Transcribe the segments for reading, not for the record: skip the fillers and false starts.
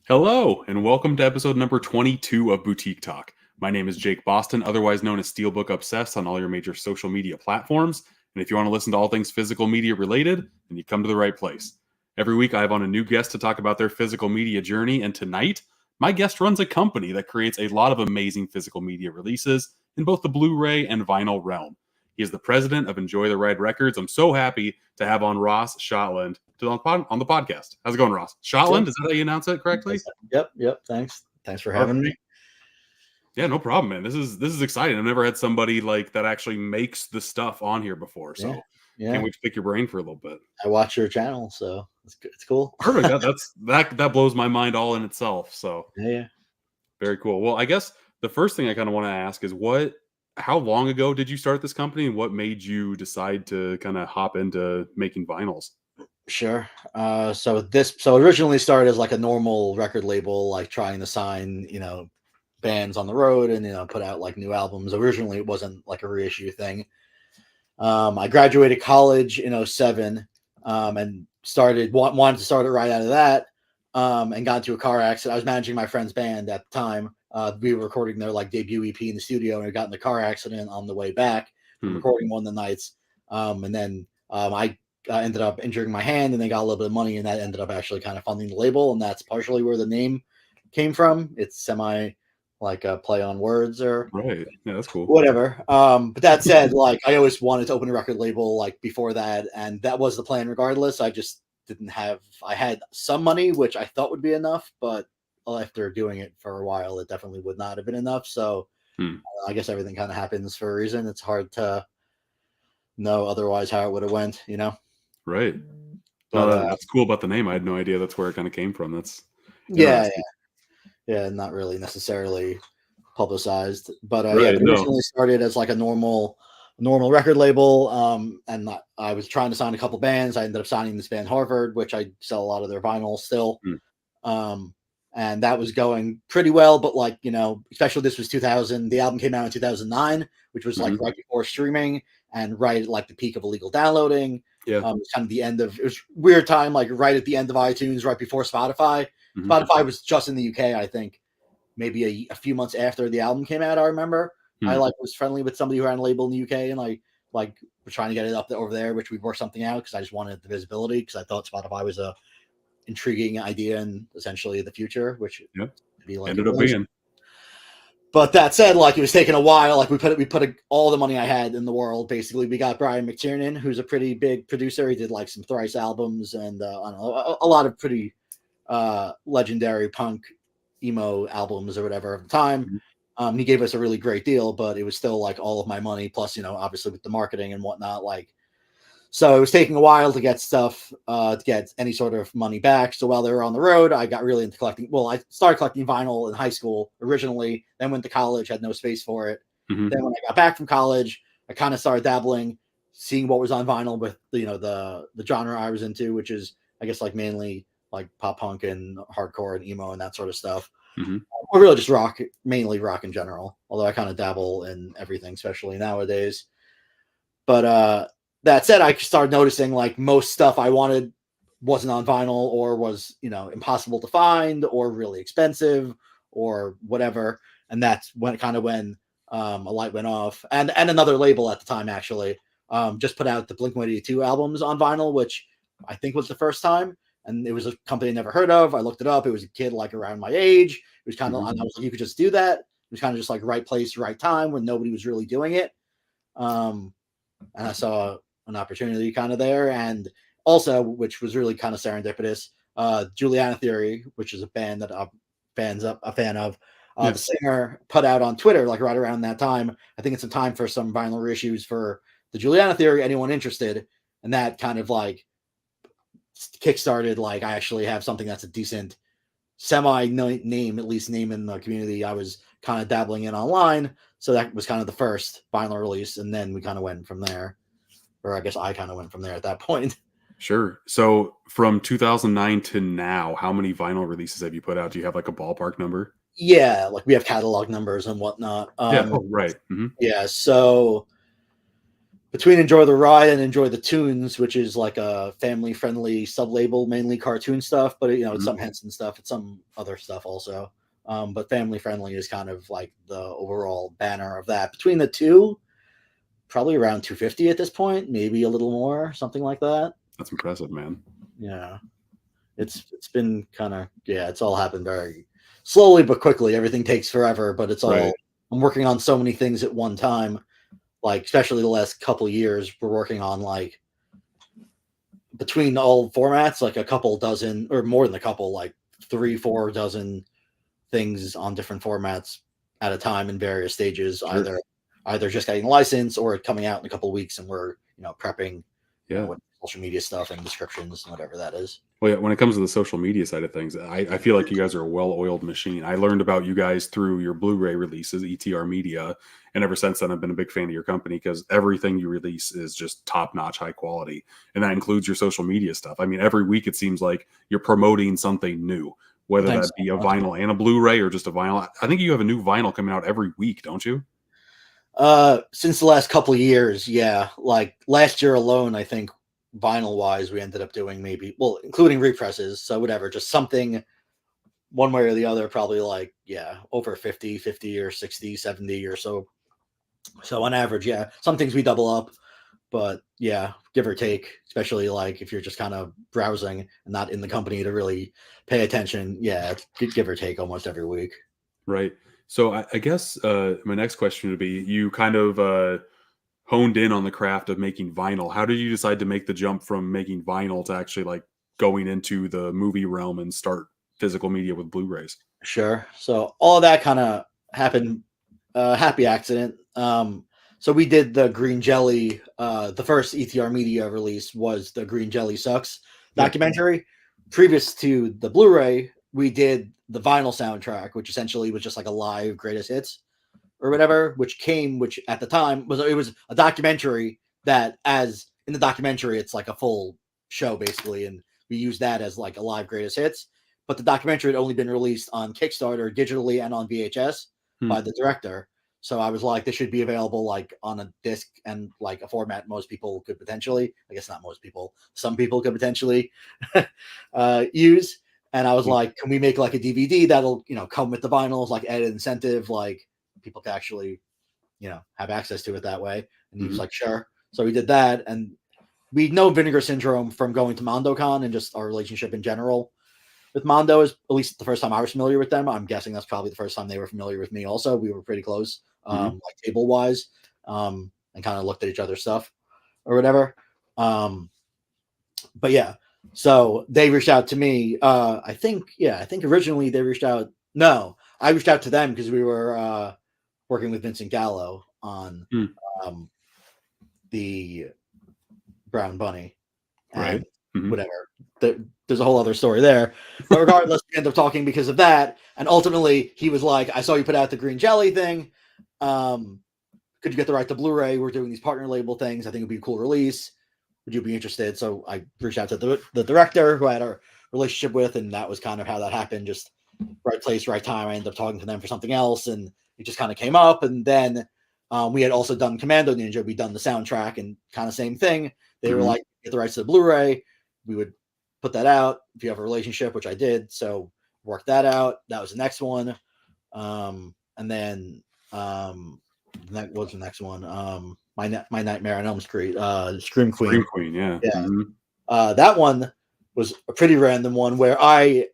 Hello, and welcome to episode number 22 of Boutique Talk. My name is Jake Boston, otherwise known as Steelbook Obsessed on all your major social media platforms. And if you want to listen to all things physical media related, then you come to the right place. Every week I have on a new guest to talk about their physical media journey, and tonight, my guest runs a company that creates a lot of amazing physical media releases in both the Blu-ray and vinyl realm. He is the president of Enjoy the Ride Records. I'm so happy to have on Ross Shotland on the podcast. How's it going, Ross? Shotland? Is that how you announce it correctly? Yep. Thanks for having me. Yeah, no problem, man. This is exciting. I've never had somebody like that actually makes the stuff on here before, so can't wait to pick your brain for a little bit. I watch your channel, so it's cool. Perfect. That blows my mind all in itself. So Yeah. Very cool. Well, I guess the first thing I kind of want to ask is how long ago did you start this company, and what made you decide to kind of hop into making vinyls? Sure. So originally started as like a normal record label, like trying to sign, bands on the road and, put out like new albums. Originally, it wasn't like a reissue thing. I graduated college in 2007 and wanted to start it right out of that and got into a car accident. I was managing my friend's band at the time. We were recording their like debut EP in the studio, and we got in the car accident on the way back from recording one of the nights. And then I ended up injuring my hand, and they got a little bit of money, and that ended up actually kind of funding the label, and that's partially where the name came from. It's semi like a play on words or right. Yeah, that's cool. Whatever. But that said, like I always wanted to open a record label like before that, and that was the plan regardless. I just didn't have. I had some money, which I thought would be enough, but after doing it for a while, it definitely would not have been enough. So I guess everything kind of happens for a reason. It's hard to know otherwise how it would have went, Right. But that's cool about the name. I had no idea that's where it kind of came from. That's yeah, not really necessarily publicized, but Right, it originally started as like a normal record label, and I was trying to sign a couple bands. I ended up signing this band Harvard, which I sell a lot of their vinyl still. And that was going pretty well, but like, especially this was 2000, the album came out in 2009, which was like right before streaming and right at like the peak of illegal downloading. Yeah. It was kind of it was weird time, like right at the end of iTunes, right before Spotify. Spotify was just in the UK, I think, maybe a few months after the album came out. I remember I was friendly with somebody who ran a label in the UK, and like we're trying to get it up over there, which we worked something out because I just wanted the visibility, because I thought Spotify was a intriguing idea and essentially the future, which be like ended up being. But that said, like it was taking a while. Like we put all the money I had in the world. Basically, we got Brian McTiernan, who's a pretty big producer. He did like some Thrice albums and I don't know, a lot of pretty legendary punk emo albums or whatever at the time. He gave us a really great deal, but it was still like all of my money plus, obviously with the marketing and whatnot, like. So it was taking a while to get stuff, to get any sort of money back. So while they were on the road, I got really into collecting. Well, I started collecting vinyl in high school originally, then went to college, had no space for it. Then when I got back from college, I kind of started dabbling, seeing what was on vinyl with, the genre I was into, which is, I guess, like mainly like pop punk and hardcore and emo and that sort of stuff. Or really just rock, mainly rock in general, although I kind of dabble in everything, especially nowadays. But that said, I started noticing like most stuff I wanted wasn't on vinyl, or was, impossible to find, or really expensive, or whatever. And that's when a light went off. And another label at the time actually just put out the Blink-182 albums on vinyl, which I think was the first time. And it was a company I never heard of. I looked it up. It was a kid like around my age. It was kind of, I was like, you could just do that. It was kind of just like right place, right time when nobody was really doing it. And I saw an opportunity kind of there. And also, which was really kind of serendipitous, Juliana Theory, which is a band that I'm a fan of. The singer put out on Twitter, like right around that time, I think it's in time for some vinyl reissues for the Juliana Theory, anyone interested? And that kind of like kickstarted, like I actually have something that's a decent name, at least name in the community I was kind of dabbling in online. So that was kind of the first vinyl release. And then we kind of went from there. Or I guess I kind of went from there at that point. Sure. So from 2009 to now, how many vinyl releases have you put out? Do you have like a ballpark number? Yeah, like we have catalog numbers and whatnot. Right. Yeah, so between Enjoy the Ride and Enjoy the Tunes, which is like a family-friendly sub-label, mainly cartoon stuff, but it's some Henson stuff, it's some other stuff also. But family-friendly is kind of like the overall banner of that. Between the two, probably around 250 at this point, maybe a little more, something like that. That's impressive, man. Yeah, it's been kind of it's all happened very slowly but quickly. Everything takes forever, but it's all Right. I'm working on so many things at one time. Like especially the last couple years, we're working on like between all formats, like a couple dozen or more than a couple, like 3-4 dozen things on different formats at a time in various stages, Sure. either just getting a license or coming out in a couple of weeks, and we're prepping with social media stuff and descriptions and whatever that is. Well, yeah, when it comes to the social media side of things, I feel like you guys are a well-oiled machine. I learned about you guys through your Blu-ray releases, ETR Media, and ever since then, I've been a big fan of your company because everything you release is just top-notch, high quality, and that includes your social media stuff. I mean, every week it seems like you're promoting something new, whether Thanks that be so a much. vinyl and a Blu-ray or just a vinyl. I think you have a new vinyl coming out every week, don't you? Since the last couple of years, yeah. Like last year alone, I think vinyl wise, we ended up doing maybe, well, including represses. So whatever, just something one way or the other, probably like, over 50 or 60, 70 or so. So on average, some things we double up, but give or take, especially like if you're just kind of browsing and not in the company to really pay attention. Yeah, give or take almost every week. Right. So I guess my next question would be: you kind of honed in on the craft of making vinyl. How did you decide to make the jump from making vinyl to actually like going into the movie realm and start physical media with Blu-rays? Sure. So all of that kind of happened, happy accident. So we did the Green Jelly. The first ETR Media release was the Green Jelly Sucks Yeah. documentary. Previous to the Blu-ray, we did the vinyl soundtrack, which essentially was just like a live greatest hits or whatever, which at the time was a documentary that, as in the documentary, it's like a full show basically, and we used that as like a live greatest hits. But the documentary had only been released on Kickstarter digitally and on VHS Hmm. by the director. So I was like, this should be available like on a disc and like a format most people could potentially, I guess not most people, some people could potentially use. And I was like, can we make like a DVD that'll, come with the vinyls, like added incentive, like people can actually, have access to it that way. And he was Hmm. like, sure. So we did that. And we know Vinegar Syndrome from going to MondoCon and just our relationship in general with Mondo is at least the first time I was familiar with them. I'm guessing that's probably the first time they were familiar with me also. We were pretty close, Hmm. like table wise, and kind of looked at each other's stuff or whatever. But yeah, so they reached out to me. I think originally they reached out. No, I reached out to them because we were working with Vincent Gallo on Hmm. um, the Brown Bunny Right. and Hmm. whatever. There's a whole other story there. But regardless, we ended up talking because of that. And ultimately, he was like, I saw you put out the Green Jelly thing. Could you get the right to Blu-ray? We're doing these partner label things. I think it'd be a cool release. Would you be interested? So I reached out to the director who I had a relationship with, and that was kind of how that happened. Just right place, right time. I ended up talking to them for something else, and it just kind of came up. And then we had also done Commando Ninja. We'd done the soundtrack and kind of same thing. They were Hmm. like, get the rights to the Blu-ray. We would put that out if you have a relationship, which I did. So work that out. That was the next one. And then that was the next one. My Nightmare on Elm Street, Scream Scream Queen. Queen. Yeah. Yeah. Hmm. That one was a pretty random one where I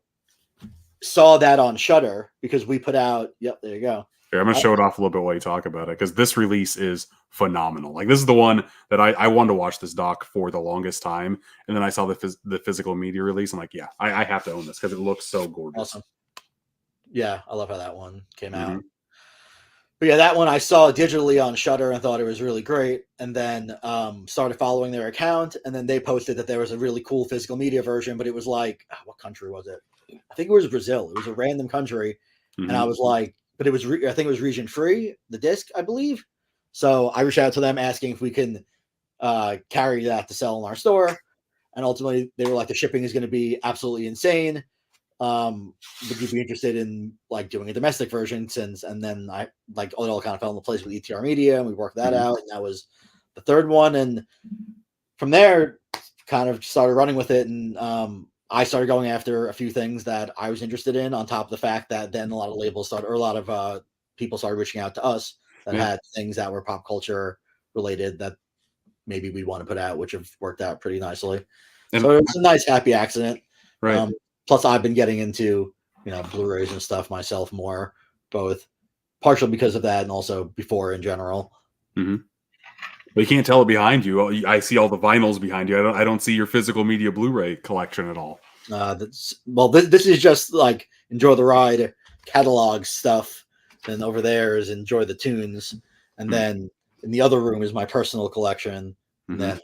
saw that on Shutter because we put out. Yep, there you go. Here, I'm gonna show it off a little bit while you talk about it because this release is phenomenal. Like this is the one that I wanted to watch this doc for the longest time, and then I saw the physical media release. I'm like, yeah, I have to own this because it looks so gorgeous. Awesome. Yeah, I love how that one came out. Hmm. But yeah, that one I saw digitally on Shutter and thought it was really great, and then started following their account, and then they posted that there was a really cool physical media version, but it was like, what country was it? I think it was Brazil. It was a random country, and I Hmm. was like, but it was I think it was region free, the disc, I believe. So I reached out to them asking if we can carry that to sell in our store, and ultimately they were like, the shipping is going to be absolutely insane. Would you be interested in like doing a domestic version? And then I like it all kind of fell into place with ETR Media, and we worked that Hmm. out, and that was the third one, and from there, kind of started running with it, and I started going after a few things that I was interested in. On top of the fact that then a lot of labels started, or a lot of people started reaching out to us that had things that were pop culture related that maybe we want to put out, which have worked out pretty nicely. And so it's a nice happy accident. Right. Plus, I've been getting into Blu-rays and stuff myself more, both partial because of that and also before in general. Mm-hmm. But you can't tell it behind you. I see all the vinyls behind you. I don't see your physical media Blu-ray collection at all. This is just like Enjoy the Ride catalog stuff. And over there is Enjoy the Tunes. And then in the other room is my personal collection. And then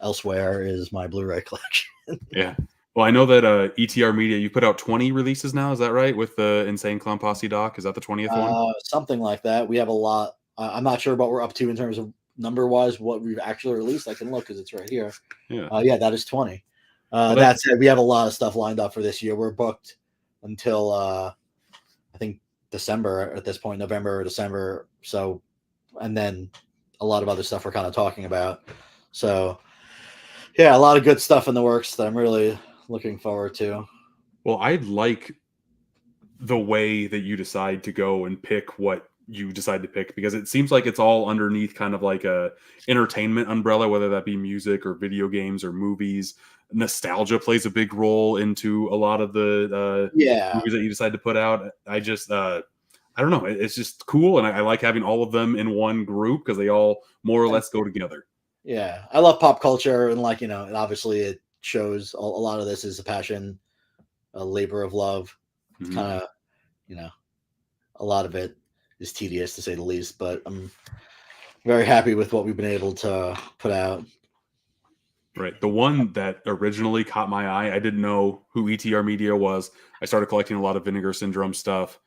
elsewhere is my Blu-ray collection. Yeah. Well, I know that ETR Media, you put out 20 releases now. Is that right? With the Insane Clown Posse doc? Is that the 20th one? Something like that. We have a lot. I'm not sure what we're up to in terms of number-wise, what we've actually released. I can look because it's right here. Yeah, that is 20. That said, we have a lot of stuff lined up for this year. We're booked until I think December at this point, November or December. So, and then a lot of other stuff we're kind of talking about. So, yeah, a lot of good stuff in the works that I'm really looking forward to. Well, I like the way that you decide to go and pick what you decide to pick, because it seems like it's all underneath kind of like a entertainment umbrella, whether that be music or video games or movies. Nostalgia plays a big role into a lot of the movies that you decide to put out. I just I don't know, it's just cool, and I like having all of them in one group because they all more or less go together. Yeah, I love pop culture, and obviously it shows a lot of this is a passion, a labor of love. It's kind of a lot of it is tedious to say the least, but I'm very happy with what we've been able to put out. Right. The one that originally caught my eye, I didn't know who ETR Media was. I started collecting a lot of Vinegar Syndrome stuff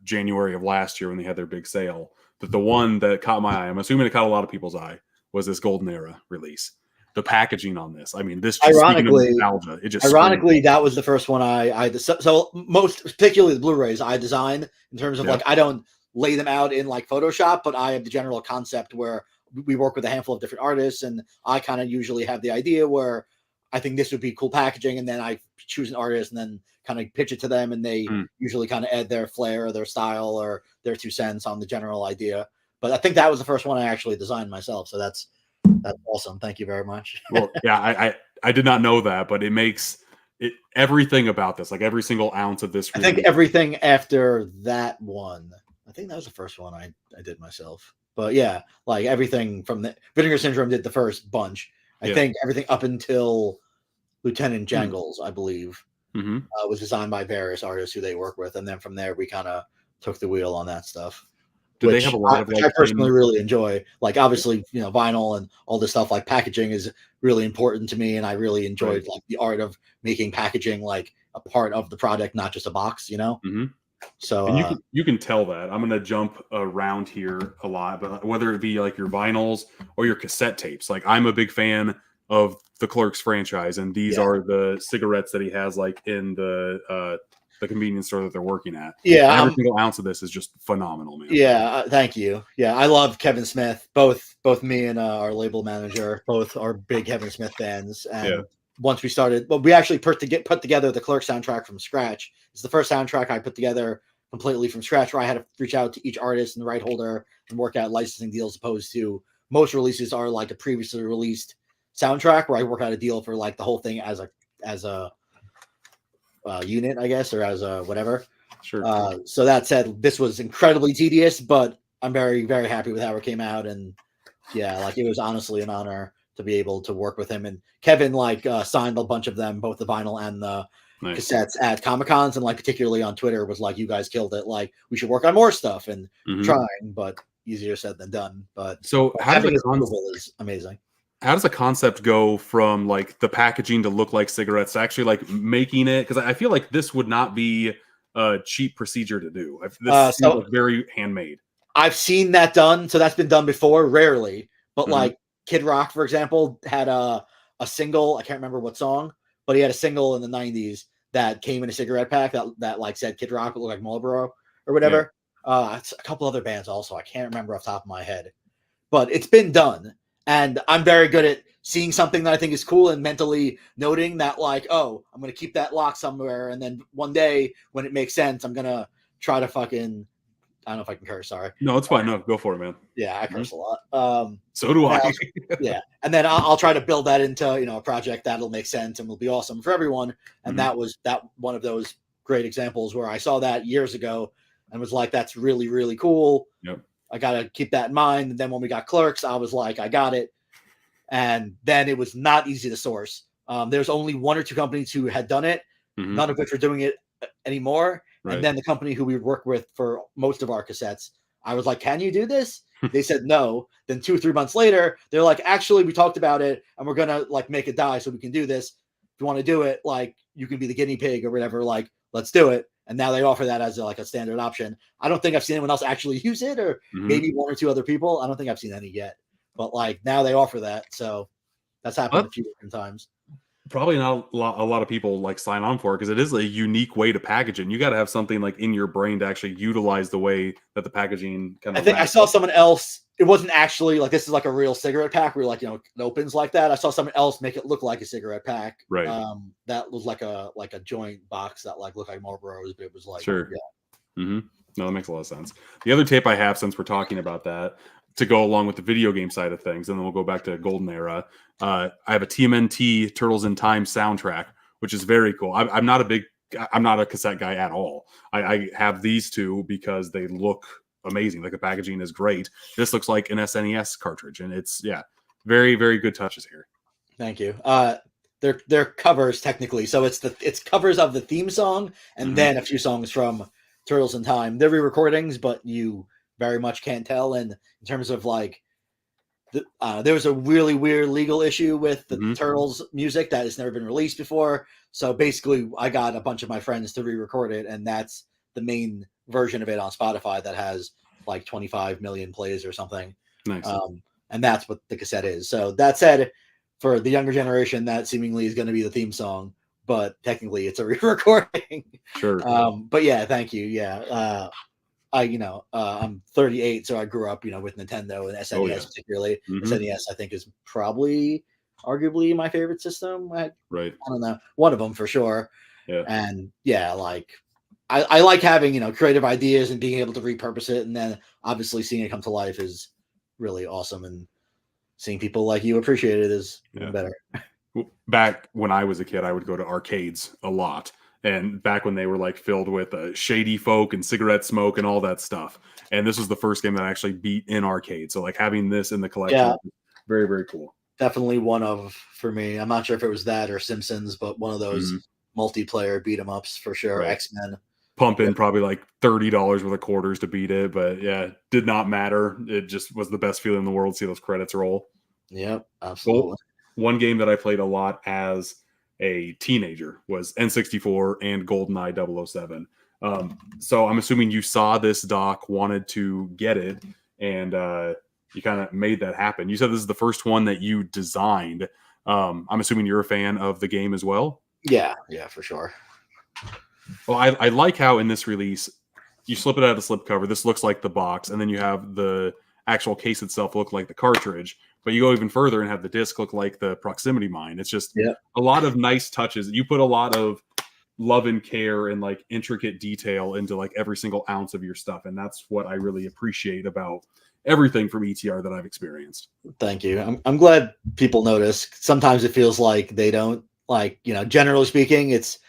January of last year when they had their big sale. But the one that caught my eye, I'm assuming it caught a lot of people's eye, was this Goldenera release. The packaging on this, I mean, this just ironically, nostalgia. It just that was the first one so most particularly the Blu-rays I designed in terms of I don't lay them out in like Photoshop, but I have the general concept where we work with a handful of different artists, and I kind of usually have the idea where I think this would be cool packaging, and then I choose an artist and then kind of pitch it to them, and they usually kind of add their flair or their style or their 2 cents on the general idea. But I think that was the first one I actually designed myself, so that's awesome. Thank you very much. Well, yeah, I did not know that, but it makes it everything about this, like every single ounce of this. I think everything after that one, I think that was the first one I did myself. But yeah, like everything from the Vinegar Syndrome did the first bunch. I think everything up until Lieutenant Jangles, I believe, was designed by various artists who they work with, and then from there we kind of took the wheel on that stuff. Do they have a lot of I personally really enjoy. Like obviously, vinyl and all this stuff. Like packaging is really important to me, and I really enjoyed like the art of making packaging like a part of the product, not just a box. So and you can tell that. I'm gonna jump around here a lot, but whether it be like your vinyls or your cassette tapes, like I'm a big fan of the Clerks franchise, and these are the cigarettes that he has like in the convenience store that they're working at. Yeah, every single ounce of this is just phenomenal, man. Yeah, thank you. Yeah, I love Kevin Smith. Both me and our label manager both are big Kevin Smith fans. And once we started, we actually put together the Clerks soundtrack from scratch. It's the first soundtrack I put together completely from scratch, where I had to reach out to each artist and the right holder and work out licensing deals, opposed to most releases are like a previously released soundtrack where I work out a deal for like the whole thing as a unit, I guess, or as a whatever. Sure. So that said, this was incredibly tedious, but I'm very, very happy with how it came out. And yeah, like it was honestly an honor to be able to work with him. And Kevin signed a bunch of them, both the vinyl and the cassettes at Comic-Cons, and like particularly on Twitter was like, you guys killed it. Like we should work on more stuff, and trying, but easier said than done. But so having his approval is amazing. How does a concept go from like the packaging to look like cigarettes to actually like making it? Because I feel like this would not be a cheap procedure to do. This seems very handmade. I've seen that done. So that's been done before, rarely. But like Kid Rock, for example, had a single. I can't remember what song, but he had a single in the 90s that came in a cigarette pack that like said Kid Rock, looked like Marlboro or whatever. It's a couple other bands also. I can't remember off the top of my head. But it's been done. And I'm very good at seeing something that I think is cool and mentally noting that, like, oh, I'm going to keep that lock somewhere. And then one day when it makes sense, I'm going to try to fucking, I don't know if I can curse, sorry. No, it's fine. No, go for it, man. Yeah, I curse a lot. So do I. Yeah. And then I'll try to build that into, a project that'll make sense and will be awesome for everyone. And that was one of those great examples where I saw that years ago and was like, that's really, really cool. Yep. I got to keep that in mind. And then when we got Clerks, I was like, I got it. And then it was not easy to source. There's only one or two companies who had done it, none of which are doing it anymore. Right. And then the company who we work with for most of our cassettes, I was like, can you do this? They said no. Then 2 or 3 months later, they're like, actually, we talked about it and we're going to like make it die so we can do this. If you want to do it, like you can be the guinea pig or whatever, like let's do it. And now they offer that as a standard option. I don't think I've seen anyone else actually use it, or maybe 1 or 2 other people. I don't think I've seen any yet, but like now they offer that. So that's happened a few different times. Probably not a lot of people like sign on for it because it is a unique way to package it. And you got to have something like in your brain to actually utilize the way that the packaging kind of. I think I saw someone else. It wasn't actually like this is like a real cigarette pack where like it opens like that. I saw someone else make it look like a cigarette pack. Right. That was like a joint box that like looked like Marlboros, but it was like sure. Yeah. No, that makes a lot of sense. The other tape I have, since we're talking about that, to go along with the video game side of things, and then we'll go back to Goldenera. I have a TMNT Turtles in Time soundtrack, which is very cool. I'm not a cassette guy at all. I have these two because they look amazing. Like the packaging is great. This looks like an SNES cartridge, and it's very, very good touches here. Thank you. They're covers technically, so it's covers of the theme song and then a few songs from Turtles in Time. They're re-recordings, but you very much can't tell. And in terms of like, there was a really weird legal issue with the Turtles music that has never been released before. So basically, I got a bunch of my friends to re-record it, and that's the main version of it on Spotify that has like 25 million plays or something. Nice. And that's what the cassette is. So that said, for the younger generation, that seemingly is going to be the theme song, but technically it's a re-recording. Sure. But yeah, thank you. Yeah. I'm 38, so I grew up, with Nintendo and SNES particularly. SNES, I think, is probably arguably my favorite system. Right. I don't know. One of them for sure. Yeah. And yeah, like I like having, creative ideas and being able to repurpose it. And then obviously seeing it come to life is really awesome. And seeing people like you appreciate it is even better. Back when I was a kid, I would go to arcades a lot. And back when they were like filled with shady folk and cigarette smoke and all that stuff. And this was the first game that I actually beat in arcade. So like having this in the collection, very, very cool. Definitely one of, for me, I'm not sure if it was that or Simpsons, but one of those multiplayer beat 'em ups for sure. Right. X-Men. Pump in probably like $30 worth of quarters to beat it. But yeah, did not matter. It just was the best feeling in the world to see those credits roll. Yep, absolutely. One game that I played a lot as a teenager was N64 and GoldenEye 007. So I'm assuming you saw this doc, wanted to get it, and you kind of made that happen. You said this is the first one that you designed. I'm assuming you're a fan of the game as well? Yeah, for sure. Well, I like how in this release, you slip it out of the slipcover. This looks like the box, and then you have the actual case itself look like the cartridge. But you go even further and have the disc look like the proximity mine. It's just a lot of nice touches. You put a lot of love and care and like intricate detail into like every single ounce of your stuff. And that's what I really appreciate about everything from ETR that I've experienced. Thank you. I'm glad people notice. Sometimes it feels like they don't, like, generally speaking, it's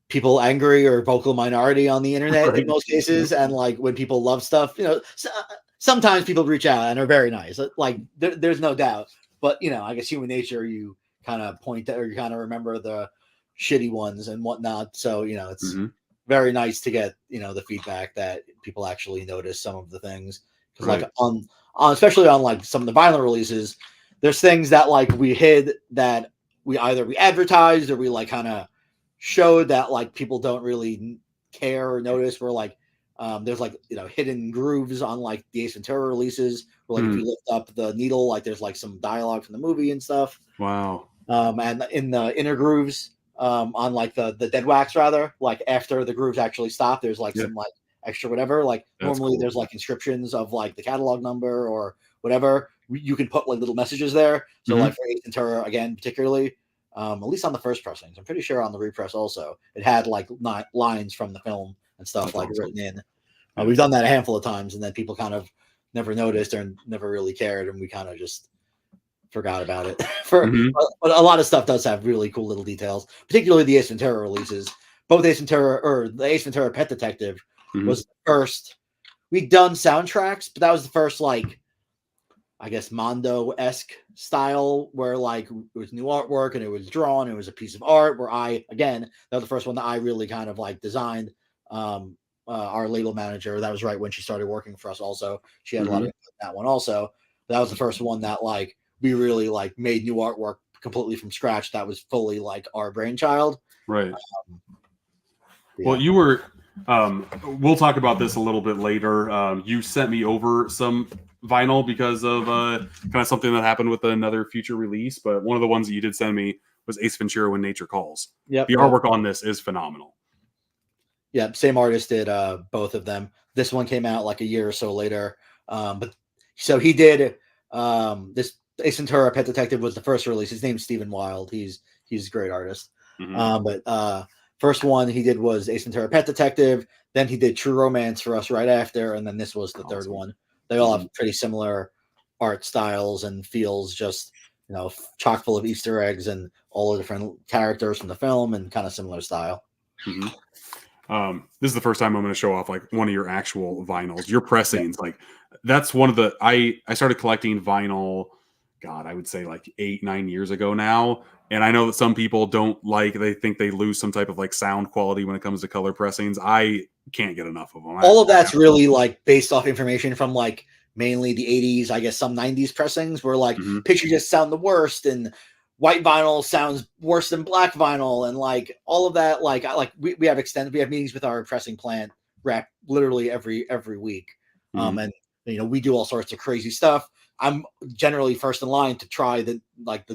people angry or vocal minority on the internet in most cases. And like when people love stuff, sometimes people reach out and are very nice. Like there's no doubt, but I guess human nature, you kind of point to, or you kind of remember the shitty ones and whatnot. So, it's very nice to get, the feedback that people actually notice some of the things. Cause like on, especially on like some of the vinyl releases, there's things that like we hid that we advertised or we like kind of showed that like people don't really care or notice. We're like, there's like, hidden grooves on like the Ace Ventura releases where like if you lift up the needle, like there's like some dialogue from the movie and stuff. Wow. And in the inner grooves, on like the dead wax rather, like after the grooves actually stop, there's like some like extra whatever. Like that's normally cool. There's like inscriptions of like the catalog number or whatever, you can put like little messages there. So Mhm. like for Ace Ventura again, particularly, at least on the first pressings, I'm pretty sure on the repress also, it had like lines from the film and stuff That's like awesome. written in. Yeah. We've done that a handful of times, and then people kind of never noticed or never really cared, and we kind of just forgot about it. Mhm. But a lot of stuff does have really cool little details, particularly the Ace Ventura releases. Both Ace Ventura or the Ace Ventura Pet Detective Mhm. was the first. We'd done soundtracks, but that was the first like I guess Mondo-esque style where like it was new artwork and it was drawn. It was a piece of art where that was the first one that I really kind of like designed. Our label manager, that was right when she started working for us. Also, she had a lot of Mhm. input in that one. Also, but that was the first one that like we really like made new artwork completely from scratch. That was fully like our brainchild. Right. Um, Well, yeah. you were. We'll talk about this a little bit later. You sent me over some vinyl because of kind of something that happened with another future release. But one of the ones that you did send me was Ace Ventura: When Nature Calls. Yep. The Yep. artwork on this is phenomenal. Yeah, same artist did both of them. This one came out like a year or so later. But so he did this Ace Ventura Pet Detective was the first release. His name's Stephen Wild. He's a great artist. Mm-hmm. But first one he did was Ace Ventura Pet Detective. Then he did True Romance for us right after, and then this was the third one. They all have pretty similar art styles and feels, just chock full of Easter eggs and all the different characters from the film and kind of similar style. Mm-hmm. This is the first time I'm going to show off like one of your actual vinyls, your pressings. Yeah. Like that's one of the I started collecting vinyl. God, I would say like 8-9 years ago now. And I know that some people they think they lose some type of like sound quality when it comes to color pressings. I can't get enough of them. All of that's really like based off information from like mainly the 80s, I guess some 90s pressings where like Mhm. pictures just sound the worst and white vinyl sounds worse than black vinyl and like all of that. Like we have meetings with our pressing plant rep literally every week. Mhm. And we do all sorts of crazy stuff. I'm generally first in line to try the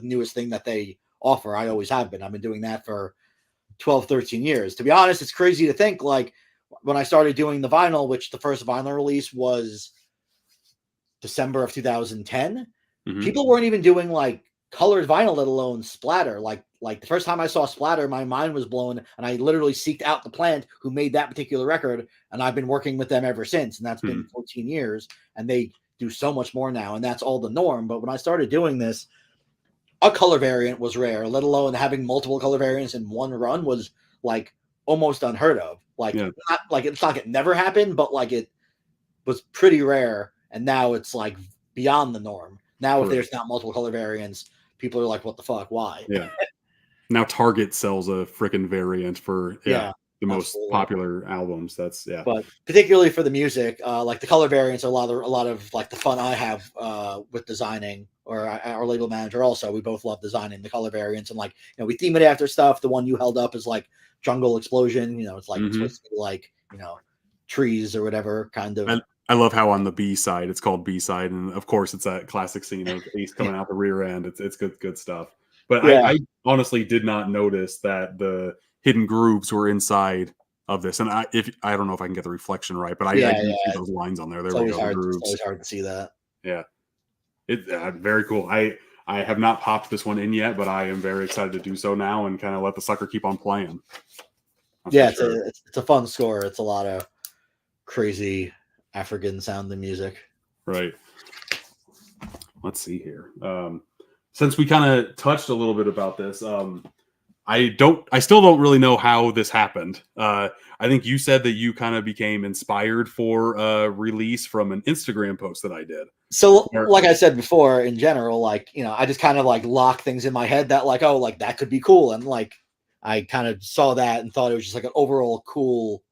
newest thing that they offer. I always have been. I've been doing that for 12, 13 years. To be honest, it's crazy to think like when I started doing the vinyl, which the first vinyl release was December of 2010, Mhm. people weren't even doing like colored vinyl, let alone splatter. Like the first time I saw splatter, my mind was blown, and I literally seeked out the plant who made that particular record, and I've been working with them ever since, and that's been 14 years, and they do so much more now, and that's all the norm. But when I started doing this, a color variant was rare, let alone having multiple color variants in one run was like almost unheard of. Like, Yeah. not like it's not like it never happened, but like it was pretty rare. And now it's like beyond the norm. Now, if Correct. there's not multiple color variants, people are like, what the fuck? Why? Yeah. Now Target sells a freaking variant for Yeah, the most absolutely. popular albums. That's But particularly for the music, like the color variants are a lot of like the fun I have with designing, or our label manager also. We both love designing the color variants, and like we theme it after stuff. The one you held up is like Jungle Explosion. It's like it's supposed to be like trees or whatever kind of. I love how on the B side it's called B side, and of course it's that classic scene of Ace coming out the rear end. It's good stuff. But Yeah. I honestly did not notice that the hidden grooves were inside of this. And I don't know if I can get the reflection right, but I Yeah, do see yeah. those lines on there. There It's we always go, the hard. It's grooves. always hard to see that. Yeah, very cool. I have not popped this one in yet, but I am very excited to do so now and kind of let the sucker keep on playing. Yeah, it's a fun score. It's a lot of crazy African sounding music. Right. Let's see here. Since we kind of touched a little bit about this, I still don't really know how this happened. I think you said that you kind of became inspired for a release from an Instagram post that I did. So, like I said before, in general, like, I just kind of like lock things in my head that like, oh, like that could be cool. And like, I kind of saw that and thought it was just like an overall cool,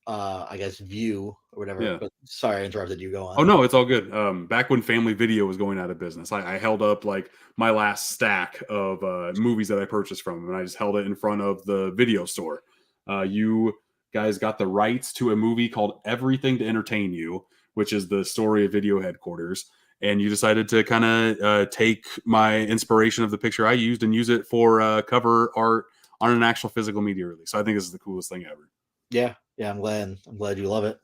I guess view or whatever. Yeah. But sorry, I interrupted you. Go on. Oh no, it's all good. Back when Family Video was going out of business, I held up like my last stack of movies that I purchased from them, and I just held it in front of the video store. You guys got the rights to a movie called Everything to Entertain You, which is the story of video headquarters. And you decided to kind of take my inspiration of the picture I used and use it for cover art on an actual physical media release. So I think this is the coolest thing ever. Yeah, I'm glad you love it.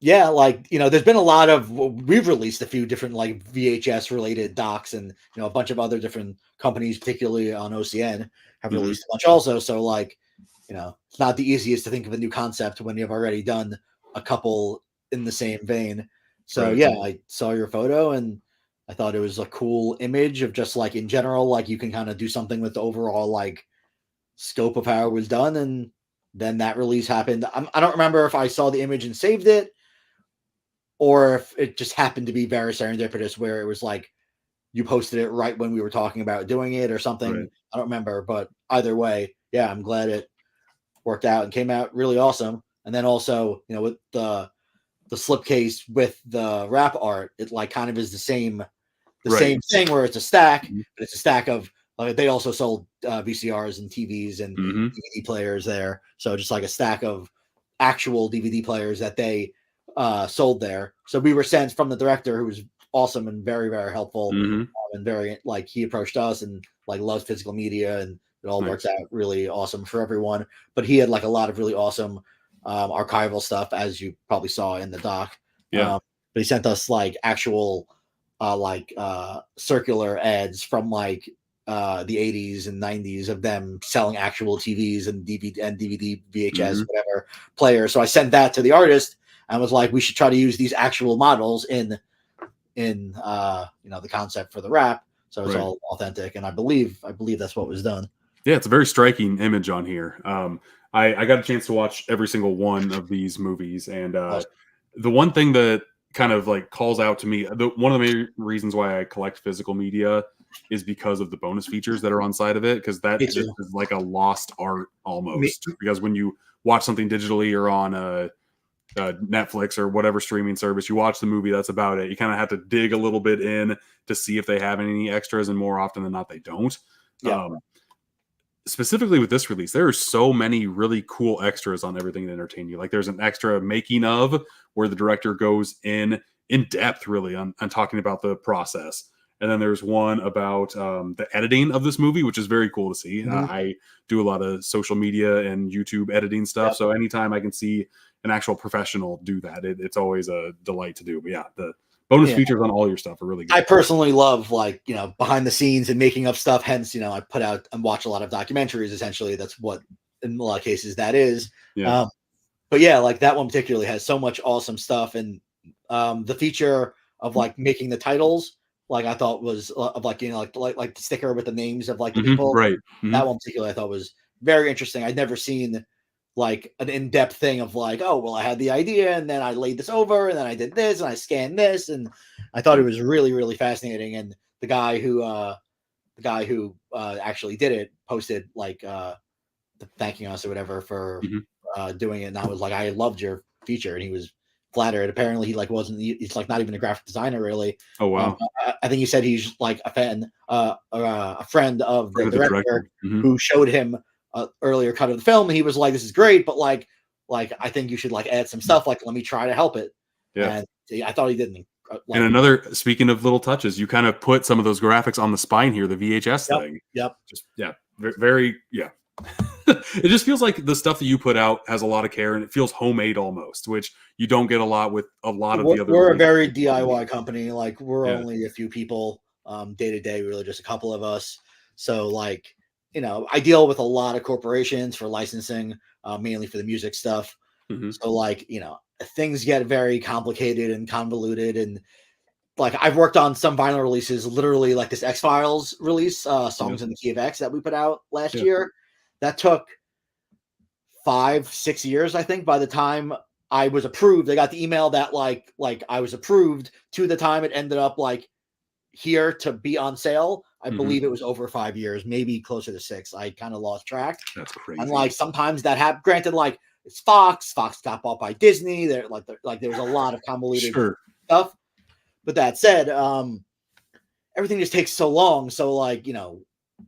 Yeah, like, there's been a lot of we've released a few different like VHS related docs, and a bunch of other different companies, particularly on OCN, have Mhm. released a bunch also. So like, it's not the easiest to think of a new concept when you've already done a couple in the same vein. So Right. yeah, I saw your photo and I thought it was a cool image of just like in general, like you can kind of do something with the overall like scope of how it was done. And then that release happened. I don't remember if I saw the image and saved it or if it just happened to be very serendipitous where it was like you posted it right when we were talking about doing it or something. Right. I don't remember, but either way, yeah, I'm glad it worked out and came out really awesome. And then also, with the slipcase with the wrap art, it like kind of is the Right. same thing where it's a stack, Mhm. but it's a stack of they also sold VCRs and TVs and Mhm. DVD players there. So just like a stack of actual DVD players that they sold there. So we were sent from the director, who was awesome and very, very helpful, Mhm. and very like he approached us and like loves physical media, and it all works Nice. out really awesome for everyone. But he had like a lot of really awesome archival stuff, as you probably saw in the doc. Yeah. But he sent us like actual circular ads from like the 80s and 90s of them selling actual TVs and DVD, VHS, Mhm. whatever player. So I sent that to the artist and was like, we should try to use these actual models in the concept for the wrap, so it's Right. all authentic. And I believe that's what was done. Yeah, it's a very striking image on here. I got a chance to watch every single one of these movies, and Awesome. the one thing that kind of like calls out to me, one of the main reasons why I collect physical media is because of the bonus features that are on side of it, because Me that just too. is like a lost art Me, almost. Because when you watch something digitally or on Netflix or whatever streaming service, you watch the movie, that's about it. You kind of have to dig a little bit in to see if they have any extras, and more often than not, they don't. yeah, Um, Specifically with this release, there are so many really cool extras on everything to entertain you. Like there's an extra making of where the director goes in depth really on talking about the process. And then there's one about the editing of this movie, which is very cool to see. mhm, I do a lot of social media and YouTube editing stuff. yep. So anytime I can see an actual professional do that, it's always a delight to do. But yeah, the bonus Yeah. features on all your stuff are really I good. personally love like behind the scenes and making up stuff. Hence, I put out and watch a lot of documentaries. Essentially, that's what in a lot of cases that is. Yeah. Um, but yeah, like that one particularly has so much awesome stuff, and the feature of like making the titles, like I thought was of like like the sticker with the names of like the people. Right. That one particularly I thought was very interesting. I'd never seen like an in-depth thing of like, oh well, I had the idea and then I laid this over and then I did this and I scanned this, and I thought it Yeah. was really, really fascinating. And the guy who actually did it posted like thanking us or whatever for Mhm. doing it, and I was like, I loved your feature, and he was flattered. Apparently, he like wasn't. He's like not even a graphic designer really. Oh wow. I think he said he's like a fan, a friend of the Friend of the director director. Mhm. who showed him earlier cut of the film, and he was like, "This is great, but like I think you should like add some stuff. Like, let me try to help it." Yeah. And I thought he didn't And like. another, speaking of little touches, you kind of put some of those graphics on the spine here, the VHS Yep, thing. yep. Just yeah, very yeah. It just feels like the stuff that you put out has a lot of care and it feels homemade almost, which you don't get a lot with a lot of the other We're a releases very that you release. DIY company. Like we're Yeah. only a few people day to day, really just a couple of us. So like, I deal with a lot of corporations for licensing, mainly for the music stuff. Mhm. So like, things get very complicated and convoluted. And like I've worked on some vinyl releases, literally like this X-Files release, Yeah. Songs in the Key of X that we put out last Yeah. year. That took 5, 6 years, I think, by the time I was approved. I got the email that like I was approved to the time it ended up like here to be on sale. I Mhm. believe it was over 5 years, maybe closer to 6. I kind of lost track. That's And crazy. like sometimes that happened. Granted, like it's Fox. Fox got bought by Disney. There was a lot of convoluted Sure. stuff. But that said, everything just takes so long. So like,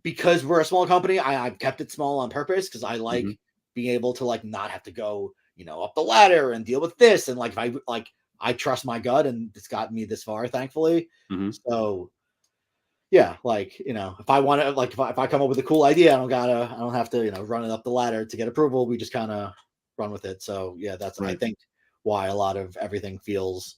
because we're a small company, I've kept it small on purpose because I Mhm. like being able to like not have to go, up the ladder and deal with this. And like if I trust my gut and it's gotten me this far, thankfully. Mhm. So yeah, like, if I want to like if I come up with a cool idea, I don't have to, run it up the ladder to get approval. We just kind of run with it. So yeah, that's I Right. think why a lot of everything feels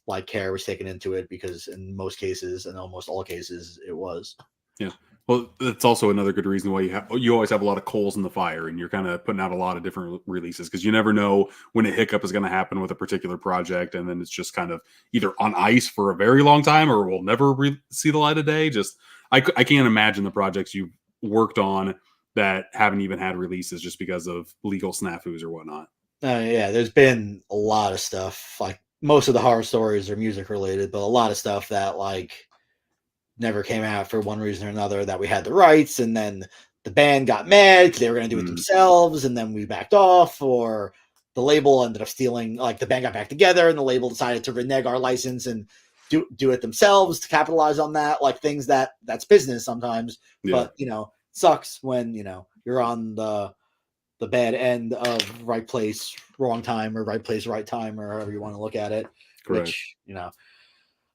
like care was taken into it, because in most cases, and almost all cases, it was. Yeah. Well, that's also another good reason why you always have a lot of coals in the fire, and you're kind of putting out a lot of different releases, because you never know when a hiccup is going to happen with a particular project, and then it's just kind of either on ice for a very long time or will never see the light of day. Just I can't imagine the projects you've worked on that haven't even had releases just because of legal snafus or whatnot. Yeah, there's been a lot of stuff. Like most of the horror stories are music related, but a lot of stuff that like never came out for one reason or another, that we had the rights, and then the band got mad because they were going to do it themselves, and then we backed off, or the label ended up stealing, like the band got back together and the label decided to renege our license and do it themselves to capitalize on that. Like things that's business sometimes. Yeah. But sucks when you're on the bad end of right place wrong time, or right place right time, or however you want to look at it. Correct. Which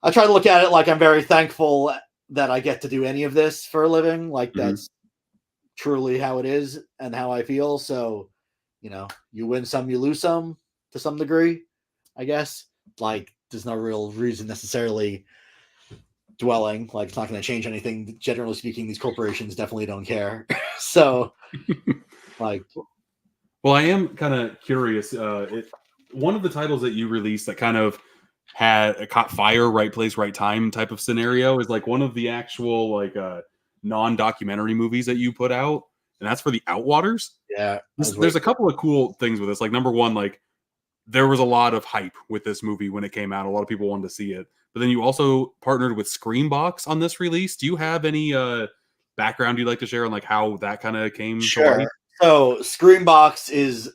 I try to look at it like I'm very thankful that I get to do any of this for a living. Like that's truly how it is and how I feel. So, you win some, you lose some to some degree, I guess. Like there's no real reason necessarily dwelling. Like it's not going to change anything. Generally speaking, these corporations definitely don't care. So like, well, I am kind of curious. One of the titles that you released that kind of caught fire, right place, right time type of scenario is like one of the actual like non-documentary movies that you put out, and that's for the Outwaters. Yeah, there's a couple of cool things with this. Like number one, like there was a lot of hype with this movie when it came out. A lot of people wanted to see it, but then you also partnered with Screambox on this release. Do you have any background you'd like to share on like how that kind of came to light? So Screambox is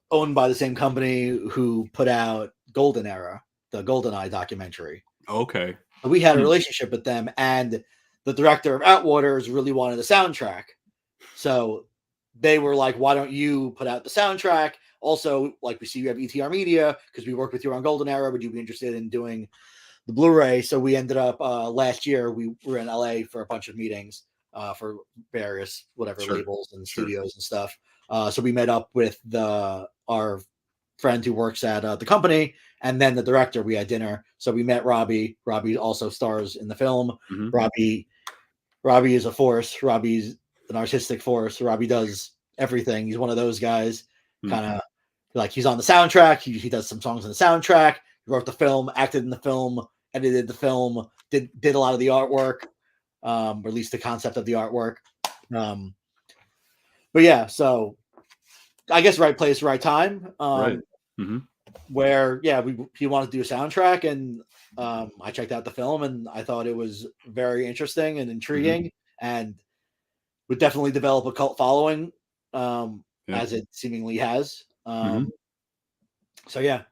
owned by the same company who put out Goldenera, the GoldenEye documentary. Okay. So we had a relationship with them, and the director of Outwaters really wanted a soundtrack. So they were like, why don't you put out the soundtrack? Also, like we see you have ETR Media, because we worked with you on Goldenera. Would you be interested in doing the Blu-ray? So we ended up last year, we were in LA for a bunch of meetings for various labels and studios and stuff. So we met up with our friend who works at the company, and then the director. We had dinner. So we met Robbie. Robbie also stars in the film. Robbie is a force. Robbie's an artistic force. Robbie does everything. He's one of those guys, kind of like he's on the soundtrack. He does some songs on the soundtrack. He wrote the film, acted in the film, edited the film, did a lot of the artwork, or at least the concept of the artwork. But yeah, so I guess right place, right time. Right. Where he wanted to do a soundtrack, and I checked out the film, and I thought it was very interesting and intriguing, and would definitely develop a cult following, as it seemingly has. So yeah,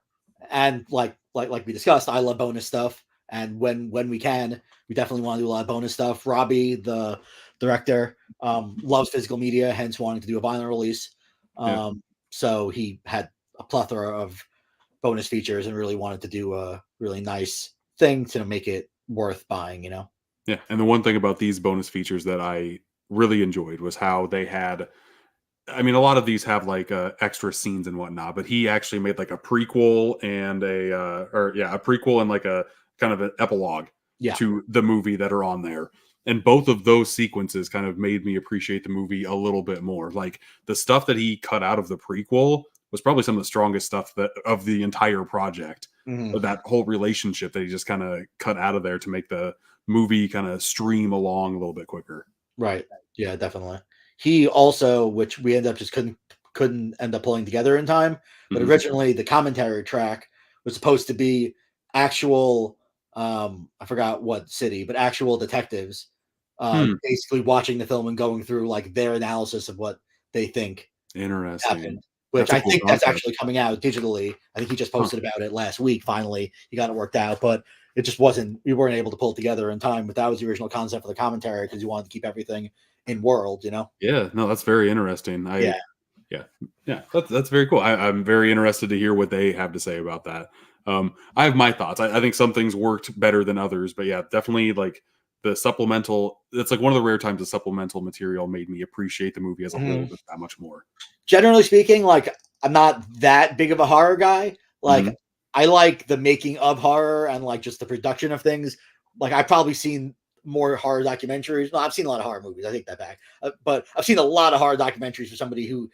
and like we discussed, I love bonus stuff, and when we can, we definitely want to do a lot of bonus stuff. Robbie, the director, loves physical media, hence wanting to do a vinyl release. So he had a plethora of bonus features and really wanted to do a really nice thing to make it worth buying, Yeah. And the one thing about these bonus features that I really enjoyed was how they had, I mean, a lot of these have like extra scenes and whatnot, but he actually made like a prequel and a prequel and like a kind of an epilogue to the movie that are on there. And both of those sequences kind of made me appreciate the movie a little bit more. Like the stuff that he cut out of the prequel was probably some of the strongest stuff of the entire project. That whole relationship that he just kind of cut out of there to make the movie kind of stream along a little bit quicker. Right. Yeah, definitely. He also, which we ended up just couldn't end up pulling together in time, but originally the commentary track was supposed to be actual, I forgot what city, but actual detectives basically watching the film and going through like their analysis of what they think happened. Which I think that's actually coming out digitally. I think he just posted about it last week. Finally, he got it worked out, but it just we weren't able to pull it together in time. But that was the original concept for the commentary, because you wanted to keep everything in world, Yeah, no, that's very interesting. That's very cool. I'm very interested to hear what they have to say about that. I have my thoughts. I think some things worked better than others, but yeah, definitely like the supplemental. It's like one of the rare times the supplemental material made me appreciate the movie as a whole just that much more. Generally speaking, like I'm not that big of a horror guy. Like I like the making of horror and like just the production of things. Like I've probably seen more horror documentaries. No, I've seen a lot of horror movies. I take that back. But I've seen a lot of horror documentaries for somebody who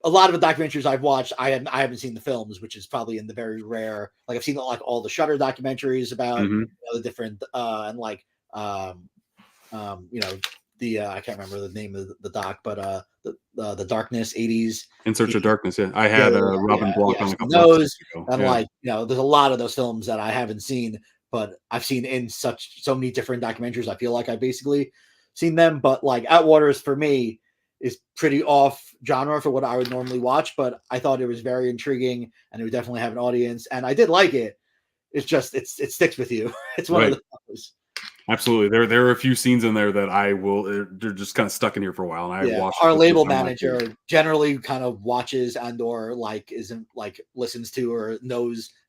a lot of the documentaries I've watched, I haven't seen the films, which is probably in the very rare. Like I've seen like all the Shutter documentaries about the different and like the I can't remember the name of the doc, but the Darkness 80s. In Search of Darkness, yeah. I had Robin Block on a couple of those, and like there's a lot of those films that I haven't seen, but I've seen in so many different documentaries. I feel like I basically seen them, but like Atwater's for me is pretty off genre for what I would normally watch, but I thought it was very intriguing and it would definitely have an audience, and I did like it. It's just it sticks with you. It's one of the those. Absolutely. There are a few scenes in there that they're just kind of stuck in here for a while. And I watched our label manager generally kind of watches and or like isn't like listens to or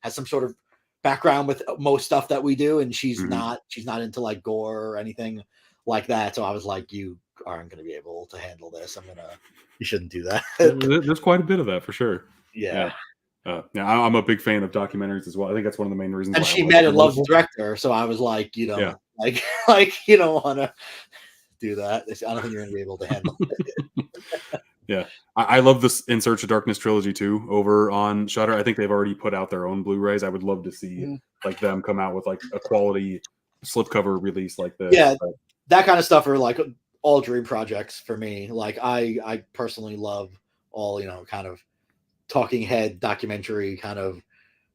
has some sort of background with most stuff that we do. And she's not into like gore or anything like that. So I was like, you aren't going to be able to handle this. You shouldn't do that. There's quite a bit of that for sure. Yeah. I'm a big fan of documentaries as well. I think that's one of the main reasons. And she met and loved the director. So I was like, like you don't want to do that. I don't think you're going to be able to handle it. Yeah. I love this In Search of Darkness trilogy too over on Shudder. I think they've already put out their own Blu-rays. I would love to see like them come out with like a quality slipcover release like this. Yeah, that kind of stuff are like all dream projects for me. Like I personally love all, kind of talking head documentary kind of,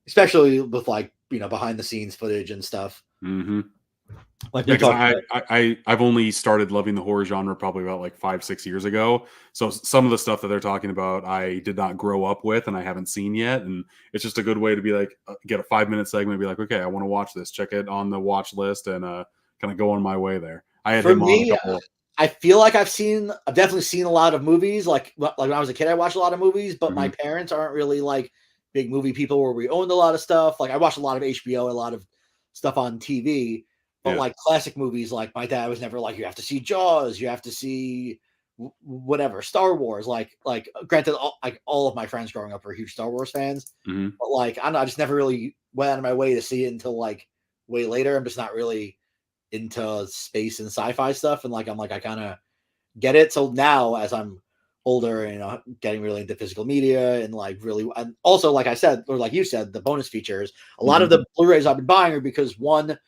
especially with like, behind the scenes footage and stuff. Like I've only started loving the horror genre probably about like 5-6 years ago. So some of the stuff that they're talking about, I did not grow up with and I haven't seen yet. And it's just a good way to be like, get a 5-minute segment and be like, okay, I want to watch this, check it on the watch list and kind of go on my way there. I had him on a couple. I feel like I've definitely seen a lot of movies. Like when I was a kid, I watched a lot of movies, but my parents aren't really like big movie people where we owned a lot of stuff. Like I watched a lot of HBO, a lot of stuff on TV. But like classic movies, like my dad was never like, you have to see Jaws, you have to see whatever, Star Wars. Like granted, all of my friends growing up were huge Star Wars fans, but like I don't know, I just never really went out of my way to see it until like way later. I'm just not really into space and sci-fi stuff, and like I'm like I kind of get it. So now as I'm older and getting really into physical media and like really, and also like I said, or like you said, the bonus features. A lot of the Blu-rays I've been buying are because one,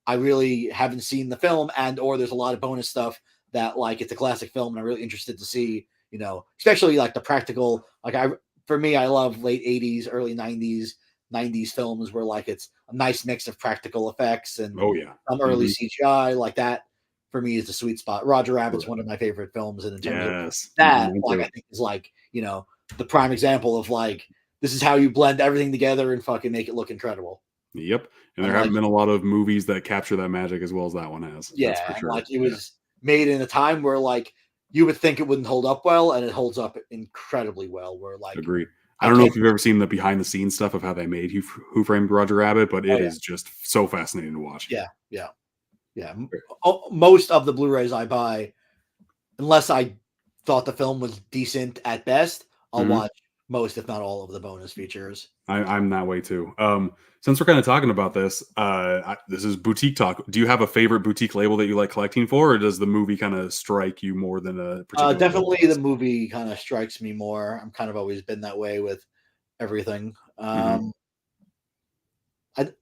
I really haven't seen the film, and or there's a lot of bonus stuff that like it's a classic film and I'm really interested to see, especially like the practical. Like for me, I love late 80s, early 90s films where like it's a nice mix of practical effects and some early CGI. Like that for me is the sweet spot. Roger Rabbit's one of my favorite films, and in terms of that, like I think is like the prime example of like this is how you blend everything together and fucking make it look incredible. Yep. And there haven't been a lot of movies that capture that magic as well as that one has. Yeah, that's for sure. Like it was made in a time where like you would think it wouldn't hold up well, and it holds up incredibly well. Where like agreed. I don't know if you've ever seen the behind the scenes stuff of how they made Who Framed Roger Rabbit, but it is just so fascinating to watch. Yeah. Most of the Blu-rays I buy, unless I thought the film was decent at best, I'll watch most, if not all, of the bonus features. I'm that way too. Since we're kind of talking about this, this is boutique talk. Do you have a favorite boutique label that you like collecting for, or does the movie kind of strike you more than a particular? Definitely the movie kind of strikes me more. I'm kind of always been that way with everything. I don't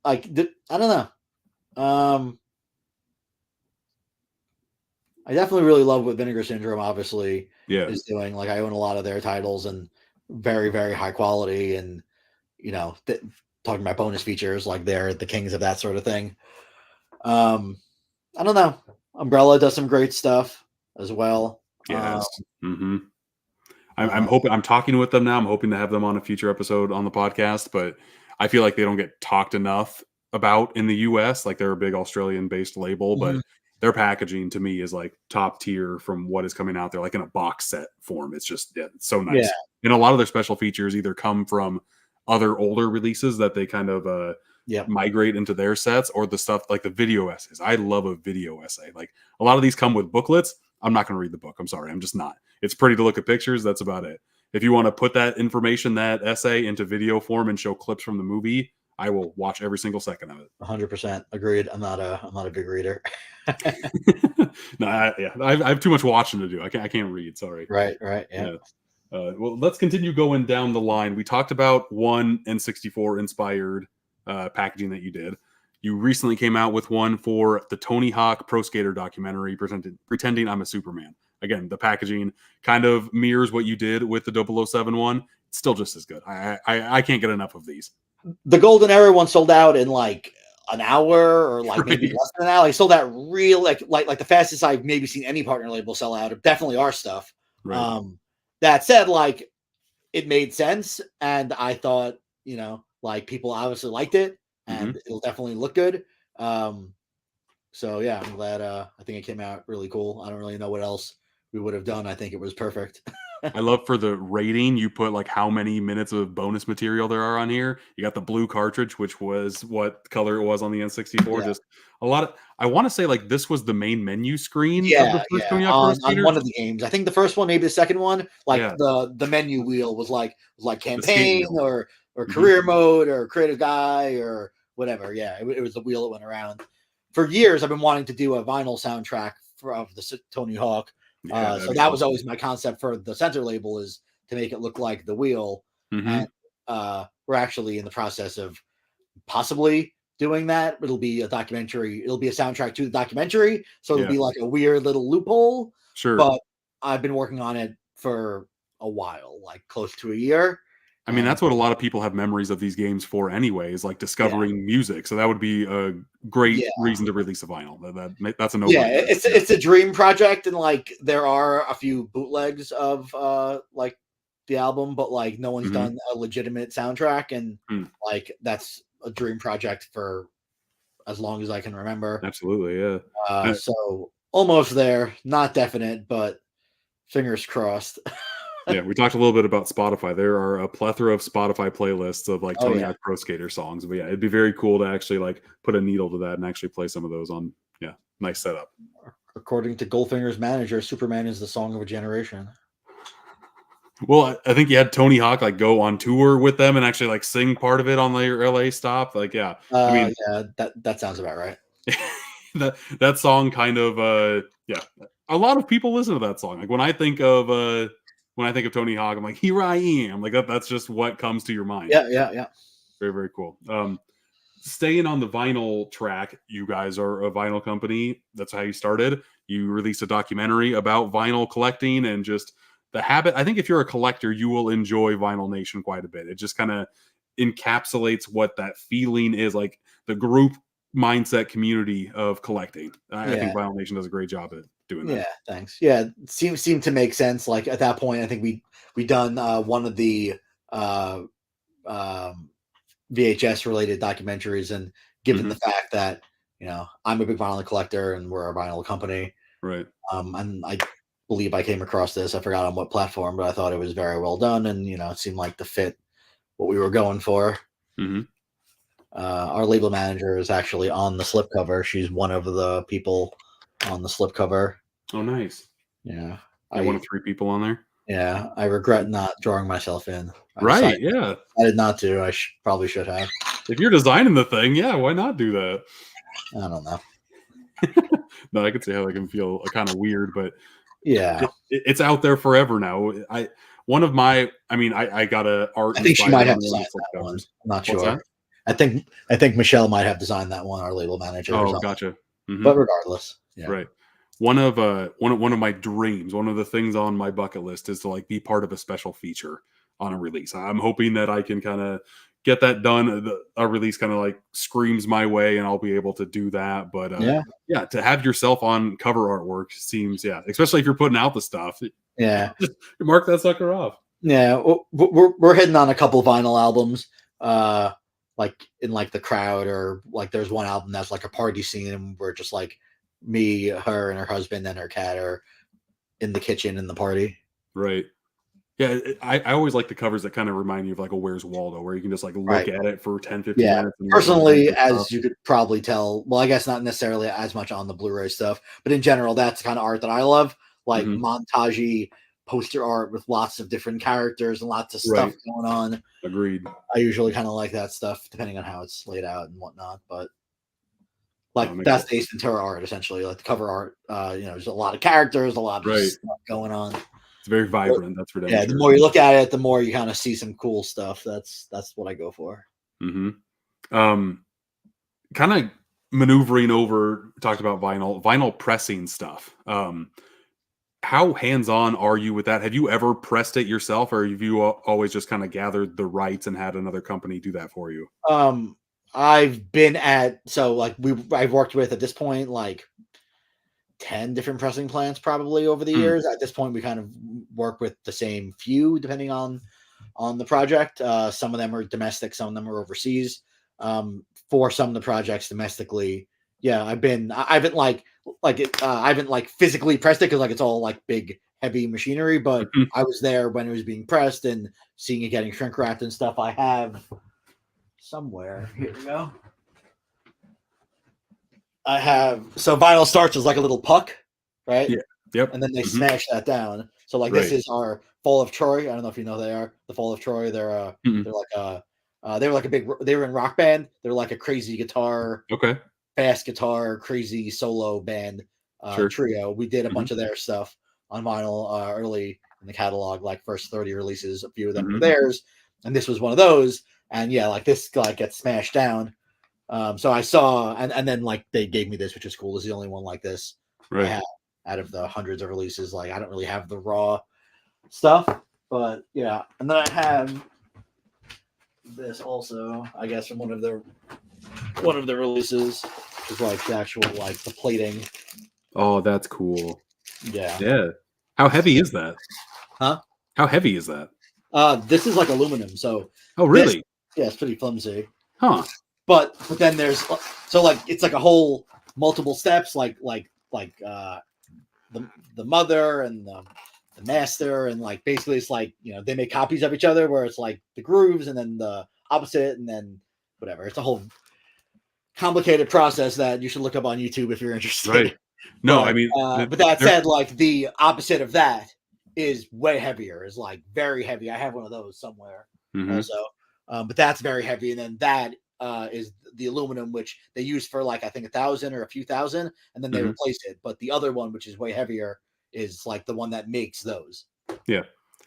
know. I definitely really love what Vinegar Syndrome obviously is doing. Like I own a lot of their titles and very, very high quality, and talking about bonus features, like they're the kings of that sort of thing. I don't know. Umbrella does some great stuff as well. Yes. I'm hoping, I'm talking with them now. I'm hoping to have them on a future episode on the podcast, but I feel like they don't get talked enough about in the US. Like they're a big Australian based label, but their packaging to me is like top tier from what is coming out there, like in a box set form. It's just it's so nice. And a lot of their special features either come from other older releases that they kind of migrate into their sets, or the stuff like the video essays. I love a video essay. Like a lot of these come with booklets. I'm not going to read the book. I'm sorry. I'm just not. It's pretty to look at pictures. That's about it. if you want to put that information, that essay, into video form and show clips from the movie, I will watch every single second of it. 100% agreed. I'm not a big reader. No, I have too much watching to do. I can't read. Sorry. Right. Yeah. Well, let's continue going down the line. We talked about one N64 inspired packaging that you did. You recently came out with one for the Tony Hawk Pro Skater documentary, pretending I'm a Superman. Again, the packaging kind of mirrors what you did with the 007 one. It's still just as good. I can't get enough of these. The Goldenera one sold out in like an hour, or like maybe less than an hour. He sold out real like the fastest I've maybe seen any partner label sell out. Definitely our stuff. Right. That said, like, it made sense, and I thought, like, people obviously liked it, and it'll definitely look good. So yeah, I'm glad. I think it came out really cool. I don't really know what else we would have done. I think it was perfect. I love for the rating, you put like how many minutes of bonus material there are on here. You got the blue cartridge, which was what color it was on the N64. Yeah. Just a lot of, I want to say like this was the main menu screen of the first Tony Hawk on one of the games. I think the first one, maybe the second one, like the menu wheel was like campaign or career mode or creative guy or whatever. Yeah, it was the wheel that went around. For years, I've been wanting to do a vinyl soundtrack of the Tony Hawk. So that was always my concept for the center label, is to make it look like the wheel. And we're actually in the process of possibly doing that. It'll be a documentary. It'll be a soundtrack to the documentary. So it'll be like a weird little loophole. Sure. But I've been working on it for a while, like close to a year. I mean, that's what a lot of people have memories of these games for anyway, is like discovering music. So that would be a great reason to release a vinyl. That's a no-brainer. Yeah, it's a dream project, and like there are a few bootlegs of like the album, but like no one's done a legitimate soundtrack, and like that's a dream project for as long as I can remember. Absolutely, yeah. So almost there, not definite, but fingers crossed. Yeah, we talked a little bit about Spotify. There are a plethora of Spotify playlists of like Tony Hawk Pro Skater songs. But yeah, it'd be very cool to actually like put a needle to that and actually play some of those on. Yeah, nice setup. According to Goldfinger's manager, Superman is the song of a generation. Well, I think you had Tony Hawk like go on tour with them and actually like sing part of it on their LA stop. Like, yeah, I mean, that sounds about right. that song kind of, a lot of people listen to that song. Like when I think of Tony Hawk, I'm like, here I am. Like that's just what comes to your mind. Yeah. Very, very cool. Staying on the vinyl track, you guys are a vinyl company. That's how you started. You released a documentary about vinyl collecting and just the habit. I think if you're a collector, you will enjoy Vinyl Nation quite a bit. It just kind of encapsulates what that feeling is, like the group mindset community of collecting. I think Vinyl Nation does a great job at doing that. Yeah, thanks. Yeah, it seemed to make sense. Like at that point, I think we done one of the VHS related documentaries, and given the fact that I'm a big vinyl collector and we're a vinyl company, right? And I believe I came across this. I forgot on what platform, but I thought it was very well done, and it seemed like to fit what we were going for. Our label manager is actually on the slipcover. She's one of the people on the slipcover. Oh, nice. Yeah. One of 3 people on there. Yeah. I regret not drawing myself in. Right. Yeah. I did not do. I probably should have. If you're designing the thing, why not do that? I don't know. No, I could see how that can feel kind of weird, but yeah, it's out there forever now. I got a art. I think she might have designed that one. I'm not sure. I think Michelle might have designed that one, our label manager. Oh, gotcha. But regardless, right. One of my dreams, one of the things on my bucket list is to like be part of a special feature on a release. I'm hoping that I can kind of get that done. A release kind of like screams my way, and I'll be able to do that. But to have yourself on cover artwork seems, especially if you're putting out the stuff. Yeah, just mark that sucker off. Yeah, we're hitting on a couple vinyl albums. Like in like the crowd, or like there's one album that's like a party scene, and we're just like me, her, and her husband and her cat are in the kitchen in the party. Right. Yeah, I always like the covers that kind of remind you of like a Where's Waldo, where you can just like look at it for 10, 15 minutes. Personally, as you could probably tell, well, I guess not necessarily as much on the Blu-ray stuff, but in general, that's the kind of art that I love, like montagey poster art with lots of different characters and lots of stuff going on. Agreed. I usually kind of like that stuff, depending on how it's laid out and whatnot. But like makes that's sense. the Ace Ventura art, essentially, like the cover art. There's a lot of characters, a lot of stuff going on. It's very vibrant. That's for damn Yeah, sure. the more you look at it, the more you kind of see some cool stuff. That's what I go for. Kind of maneuvering over, talked about vinyl pressing stuff. How hands-on are you with that? Have you ever pressed it yourself, or have you always just kind of gathered the rights and had another company do that for you? I've been at, I've worked with at this point like 10 different pressing plants probably over the years. At this point, we kind of work with the same few depending on the project. Some of them are domestic, some of them are overseas. For some of the projects domestically, yeah, I haven't physically pressed it because like it's all like big heavy machinery, but I was there when it was being pressed and seeing it getting shrink wrapped and stuff. I have somewhere, here we go. I have, so vinyl starts as like a little puck, right? Yeah. Yep. And then they smash that down. So like this is our Fall of Troy. I don't know if you know they are the Fall of Troy. They're like they were in Rock Band. They're like a crazy guitar, fast guitar, crazy solo band trio. We did a bunch of their stuff on vinyl early in the catalog, like first 30 releases. A few of them were theirs, and this was one of those. And yeah, like this like gets smashed down. So I saw, and then like they gave me this, which is cool. This is the only one like this I have out of the hundreds of releases. Like I don't really have the raw stuff, but yeah. And then I have this also, I guess, from one of the releases, is like the actual like the plating. Oh, that's cool. Yeah. How heavy is that? Huh? How heavy is that? This is like aluminum. So oh, really? Yeah, it's pretty flimsy. Huh? But then there's so like it's like a whole multiple steps, like the mother and the master, and like basically it's like they make copies of each other where it's like the grooves and then the opposite and then whatever. It's a whole complicated process that you should look up on YouTube if you're interested. Right. No, but, I mean, but that said, like the opposite of that is way heavier. Is like very heavy. I have one of those somewhere also, but that's very heavy. And then that is the aluminum, which they use for like I think 1,000 or a few thousand, and then they replace it. But the other one, which is way heavier, is like the one that makes those. Yeah.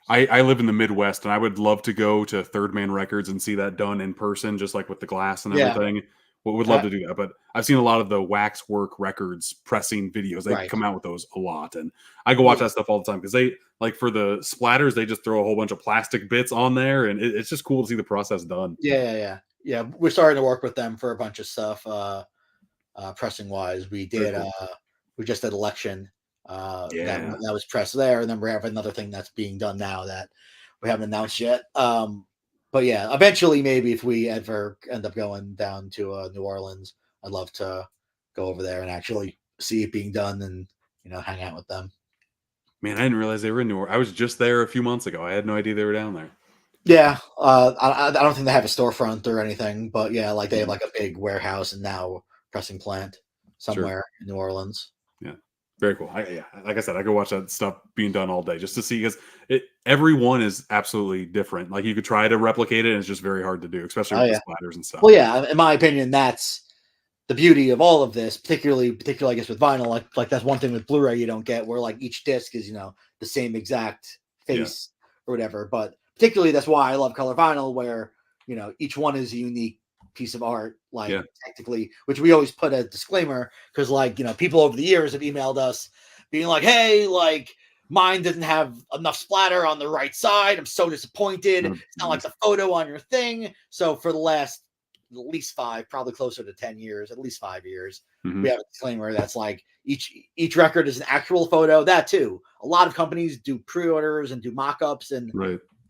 I live in the Midwest, and I would love to go to Third Man Records and see that done in person, just like with the glass and everything. Would love to do that, but I've seen a lot of the Waxwork Records pressing videos. They come out with those a lot, and I go watch that stuff all the time because they like for the splatters they just throw a whole bunch of plastic bits on there, and it's just cool to see the process done. Yeah. We're starting to work with them for a bunch of stuff, pressing wise. We did we just did Election. That was pressed there, and then we have another thing that's being done now that we haven't announced yet. But yeah, eventually, maybe if we ever end up going down to New Orleans, I'd love to go over there and actually see it being done and hang out with them. Man, I didn't realize they were in New Orleans. I was just there a few months ago. I had no idea they were down there. Yeah, I don't think they have a storefront or anything, but yeah, like they have like a big warehouse and now pressing plant somewhere in New Orleans. Yeah. Very cool. Like I said, I could watch that stuff being done all day just to see, because every one is absolutely different. Like you could try to replicate it, and it's just very hard to do, especially with the splatters and stuff. Well, yeah, in my opinion, that's the beauty of all of this, particularly I guess with vinyl. Like that's one thing with Blu-ray you don't get, where like each disc is the same exact face or whatever. But particularly that's why I love color vinyl, where each one is a unique piece of art, like technically, which we always put a disclaimer because like people over the years have emailed us being like, hey, like mine doesn't have enough splatter on the right side, I'm so disappointed, it's not like the photo on your thing. So for the last at least 5, probably closer to 10 years, at least 5 years, we have a disclaimer that's like each record is an actual photo. That too, a lot of companies do pre-orders and do mock-ups, and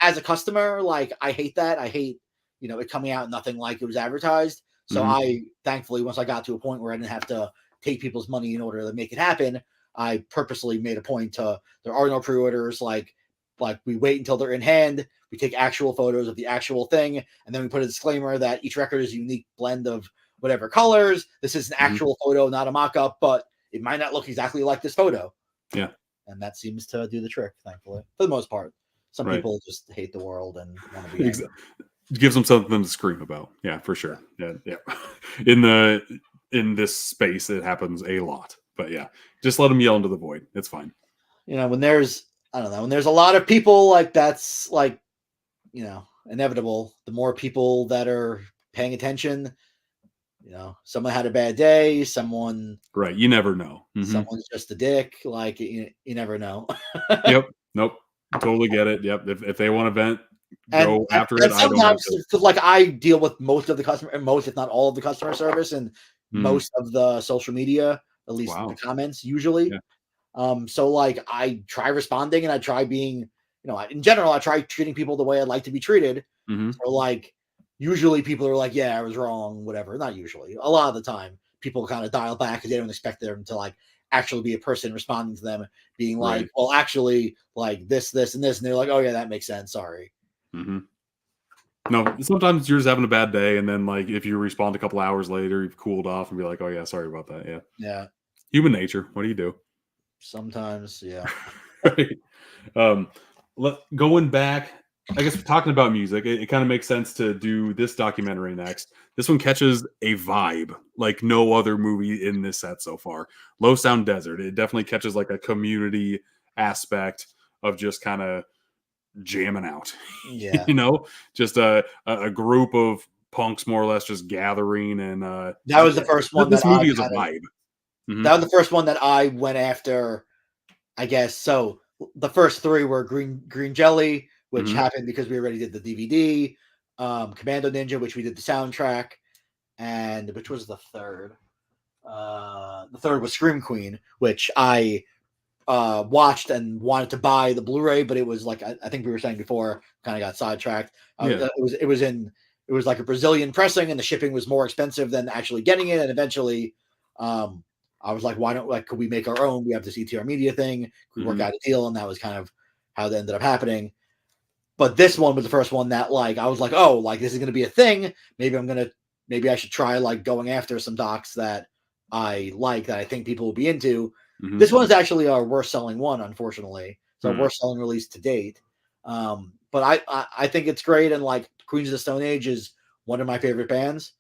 as a customer, like I hate that. I hate it coming out nothing like it was advertised. So I thankfully, once I got to a point where I didn't have to take people's money in order to make it happen, I purposely made a point to, there are no pre-orders. Like we wait until they're in hand. We take actual photos of the actual thing. And then we put a disclaimer that each record is a unique blend of whatever colors. This is an actual photo, not a mock-up, but it might not look exactly like this photo. Yeah. and that seems to do the trick, thankfully, for the most part. Some Right. people just hate the world and want to be angry. Gives them something to scream about. Yeah, for sure. Yeah. In this space, it happens a lot. But yeah, just let them yell into the void. It's fine. When there's, I don't know, when there's a lot of people, like, that's like, inevitable. The more people that are paying attention, someone had a bad day, Right. You never know. someone's just a dick. Like, you never know. Yep. Nope. Totally get it. Yep. If they want to vent, And, go after and it. I don't have sometimes, to. like, I deal with most of the customer, most, if not all of the customer service, and most of the social media, at least the Wow. comments usually. Yeah. So, like, I try responding, and I try being, in general, I try treating people the way I'd like to be treated. So, like, usually people are like, yeah, I was wrong, whatever. Not usually. A lot of the time, people kind of dial back because they don't expect them to, like, actually be a person responding to them, being like, Right. well, actually, like, this, and this. And they're like, oh, yeah, that makes sense. Sorry. No, sometimes you're just having a bad day, and then like if you respond a couple hours later, you've cooled off and be like, "Oh yeah, sorry about that." Yeah, Yeah. human nature. What do you do? Sometimes, yeah. Right. Um, going back, I guess talking about music, it kind of makes sense to do this documentary next. This one catches a vibe like no other movie in this set so far. Low Sound Desert. It definitely catches like a community aspect of just kind of jamming out. Yeah. Just a group of punks more or less just gathering, and That was the first one this that I movie is a kind of, vibe. that was the first one that I went after, I guess. So the first three were Green Jelly, which happened because we already did the DVD, Commando Ninja, which we did the soundtrack, and which was the third? The third was Scream Queen, which I watched and wanted to buy the Blu-ray, but it was like, I think we were saying before, kind of got sidetracked. It was like a Brazilian pressing, and the shipping was more expensive than actually getting it. And eventually, I was like, why don't, like, could we make our own? We have this ETR Media thing. Could we work out a deal? And that was kind of how that ended up happening. But this one was the first one that, like, I was like, oh, like, this is going to be a thing. Maybe I should try, like, going after some docs that I like, that I think people will be into. This one is actually our worst selling one, unfortunately. It's our worst selling release to date. But I think it's great. And, like, Queens of the Stone Age is one of my favorite bands.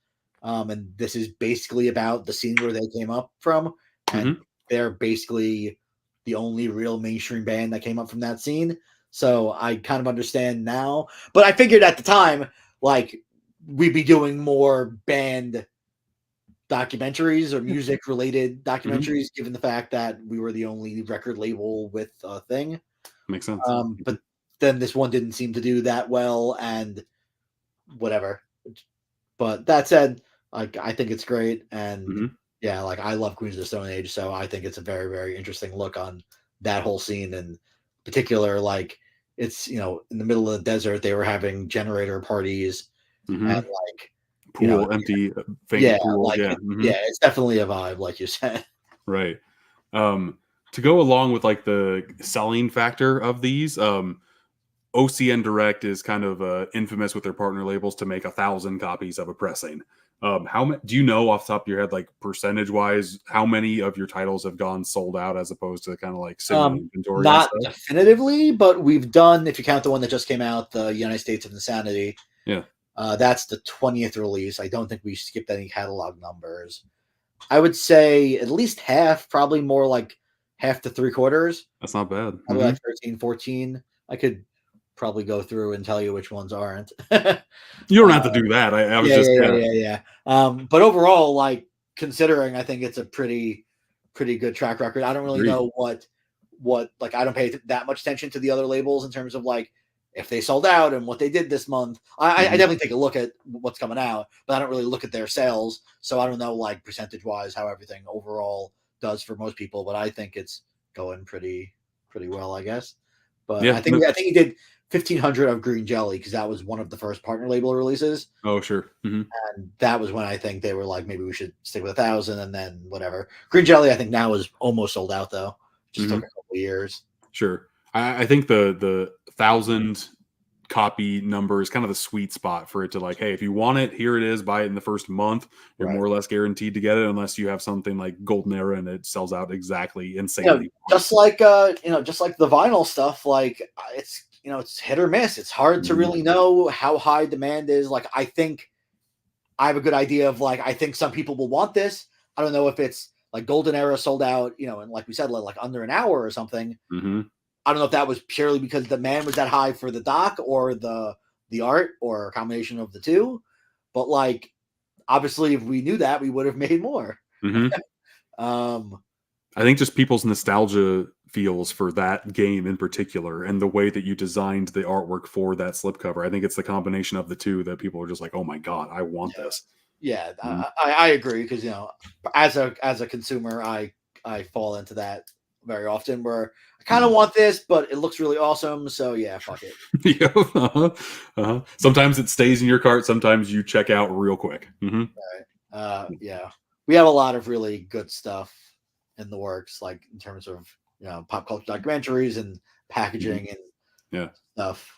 And this is basically about the scene where they came up from. And they're basically the only real mainstream band that came up from that scene. So I kind of understand now. But I figured at the time, like, we'd be doing more band documentaries or music related documentaries, given the fact that we were the only record label with a thing. Makes sense. But then this one didn't seem to do that well, and whatever. But that said, like, I think it's great, and yeah, like, I love Queens of the Stone Age, so I think it's a very, very interesting look on that whole scene. And particular, like, it's, in the middle of the desert, they were having generator parties, and, like, pool, empty, yeah, pool. like, Yeah. yeah, it's definitely a vibe, like you said. Right. To go along with like the selling factor of these, OCN Direct is kind of infamous with their partner labels to make 1,000 copies of a pressing. Do you know off the top of your head, like percentage wise, how many of your titles have gone sold out as opposed to kind of like sitting in inventory? Not definitively, but we've done, if you count the one that just came out, the United States of Insanity. Yeah. That's the 20th release. I don't think we skipped any catalog numbers. I would say at least half, probably more like half to 3/4. That's not bad. Probably like 13, 14. I could probably go through and tell you which ones aren't. You don't have to do that. I was yeah. But overall, like, considering, I think it's a pretty good track record. I don't really know what like, I don't pay that much attention to the other labels in terms of, like, if they sold out and what they did this month. I definitely take a look at what's coming out, but I don't really look at their sales. So I don't know, like, percentage wise, how everything overall does for most people, but I think it's going pretty well, I guess. But yeah, I think he did 1,500 of Green Jelly, because that was one of the first partner label releases. Oh, sure. And that was when I think they were like, maybe we should stick with 1,000, and then whatever. Green Jelly, I think now is almost sold out, though. Just took a couple of years. Sure. I think the 1,000 copy number is kind of the sweet spot for it to like, hey, if you want it, here it is, buy it in the first month. You're Right. more or less guaranteed to get it unless you have something like Goldenera and it sells out exactly insanely. Just like just like the vinyl stuff, like it's it's hit or miss. It's hard to really know how high demand is. Like I think I have a good idea of like I think some people will want this. I don't know if it's like Goldenera sold out, and like we said, like under an hour or something. Mm-hmm. I don't know if that was purely because the demand was that high for the doc or the art or a combination of the two. But like obviously, if we knew that, we would have made more. Mm-hmm. I think just people's nostalgia feels for that game in particular and the way that you designed the artwork for that slipcover. I think it's the combination of the two that people are just like, oh my God, I want this. Yeah, I agree because as a consumer, I fall into that very often where I kind of want this, but it looks really awesome. So yeah, fuck it. Yeah. Sometimes it stays in your cart. Sometimes you check out real quick. Right. Yeah, we have a lot of really good stuff in the works, like in terms of pop culture documentaries and packaging and stuff.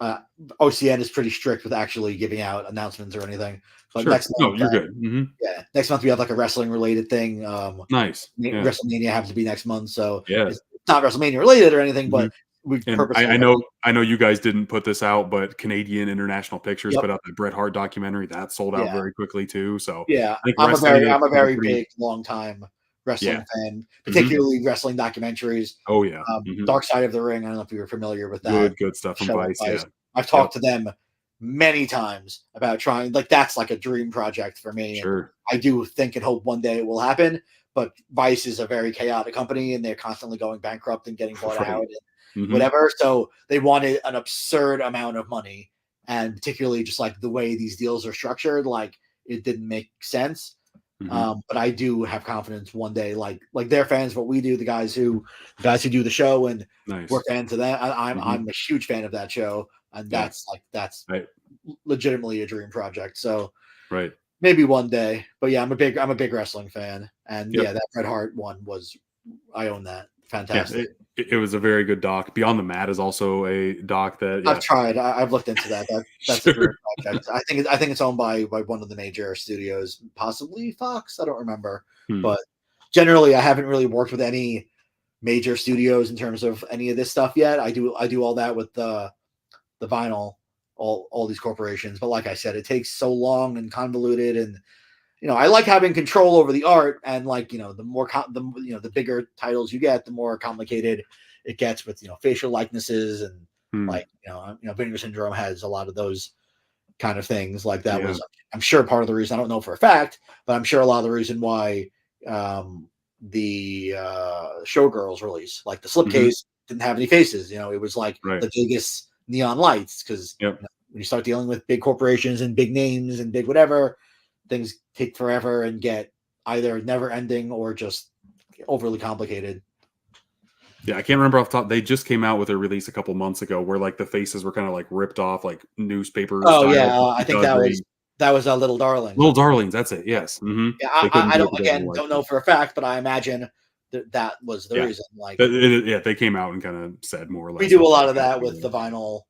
OCN is pretty strict with actually giving out announcements or anything. But next month, you're good. Yeah, next month we have like a wrestling related thing. Nice. WrestleMania happens to be next month, so it's not WrestleMania related or anything, but we purposely. I know you guys didn't put this out, but Canadian International Pictures put out the Bret Hart documentary that sold out very quickly too. So I'm a very big long time wrestling fan, particularly wrestling documentaries. Oh yeah, Dark Side of the Ring. I don't know if you were familiar with that. Good stuff from Vice. Yeah, I've talked to them many times about trying. Like that's like a dream project for me. Sure, I do think and hope one day it will happen. But Vice is a very chaotic company, and they're constantly going bankrupt and getting bought out and whatever. So they wanted an absurd amount of money, and particularly just like the way these deals are structured, like it didn't make sense. But I do have confidence one day, like they're fans of what we do, the guys who do the show, and we're fans of that. I'm a huge fan of that show, and that's legitimately a dream project. So maybe one day, but yeah, I'm a big wrestling fan, and that Bret Hart one I own that. Fantastic. It was a very good doc. Beyond the Mat is also a doc that I've tried. I've looked into that. That's a great project. I think it's owned by one of the major studios, possibly Fox. I don't remember, but generally, I haven't really worked with any major studios in terms of any of this stuff yet. I do all that with the vinyl, all these corporations. But like I said, it takes so long and convoluted, and I like having control over the art, and like the more the bigger titles you get, the more complicated it gets with facial likenesses and like Vinegar Syndrome has a lot of those kind of things. Like that was, I'm sure, part of the reason. I don't know for a fact, but I'm sure a lot of the reason why the Showgirls release, like the slipcase, didn't have any faces. It was like the Vegas neon lights because when you start dealing with big corporations and big names and big whatever, things take forever and get either never ending or just overly complicated. Yeah, I can't remember off the top. They just came out with a release a couple months ago where like the faces were kind of like ripped off like newspapers. Oh yeah, I think that was Little Darlings. Little Darlings, that's it. Yes. Yeah, I don't know for a fact, but I imagine that was the reason. Like, they came out and kind of said more or less. We do a lot of that with the vinyl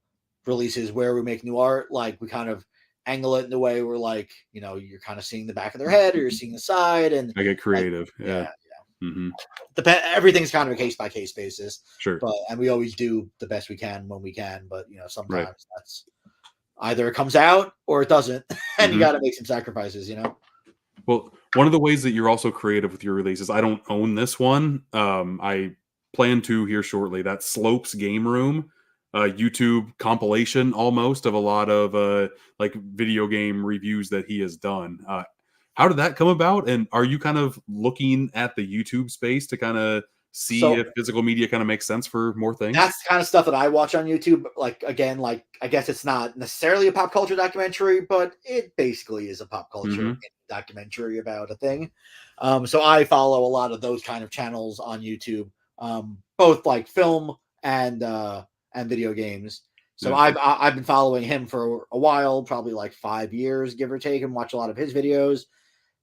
releases where we make new art. Like we kind of angle it in a way where like you're kind of seeing the back of their head or you're seeing the side, and I get creative. Everything's kind of a case by case basis. Sure, and we always do the best we can when we can, but sometimes that's either it comes out or it doesn't, and you got to make some sacrifices. Well, one of the ways that you're also creative with your releases, I don't own this one. I plan to here shortly. That Slopes Game Room. YouTube compilation almost of a lot of like video game reviews that he has done. How did that come about? And are you kind of looking at the YouTube space to kind of see if physical media kind of makes sense for more things? That's the kind of stuff that I watch on YouTube. Like, again, like I guess it's not necessarily a pop culture documentary, but it basically is a pop culture documentary about a thing. So I follow a lot of those kind of channels on YouTube, both like film and video games. So I've been following him for a while, probably like 5 years, give or take, and watch a lot of his videos.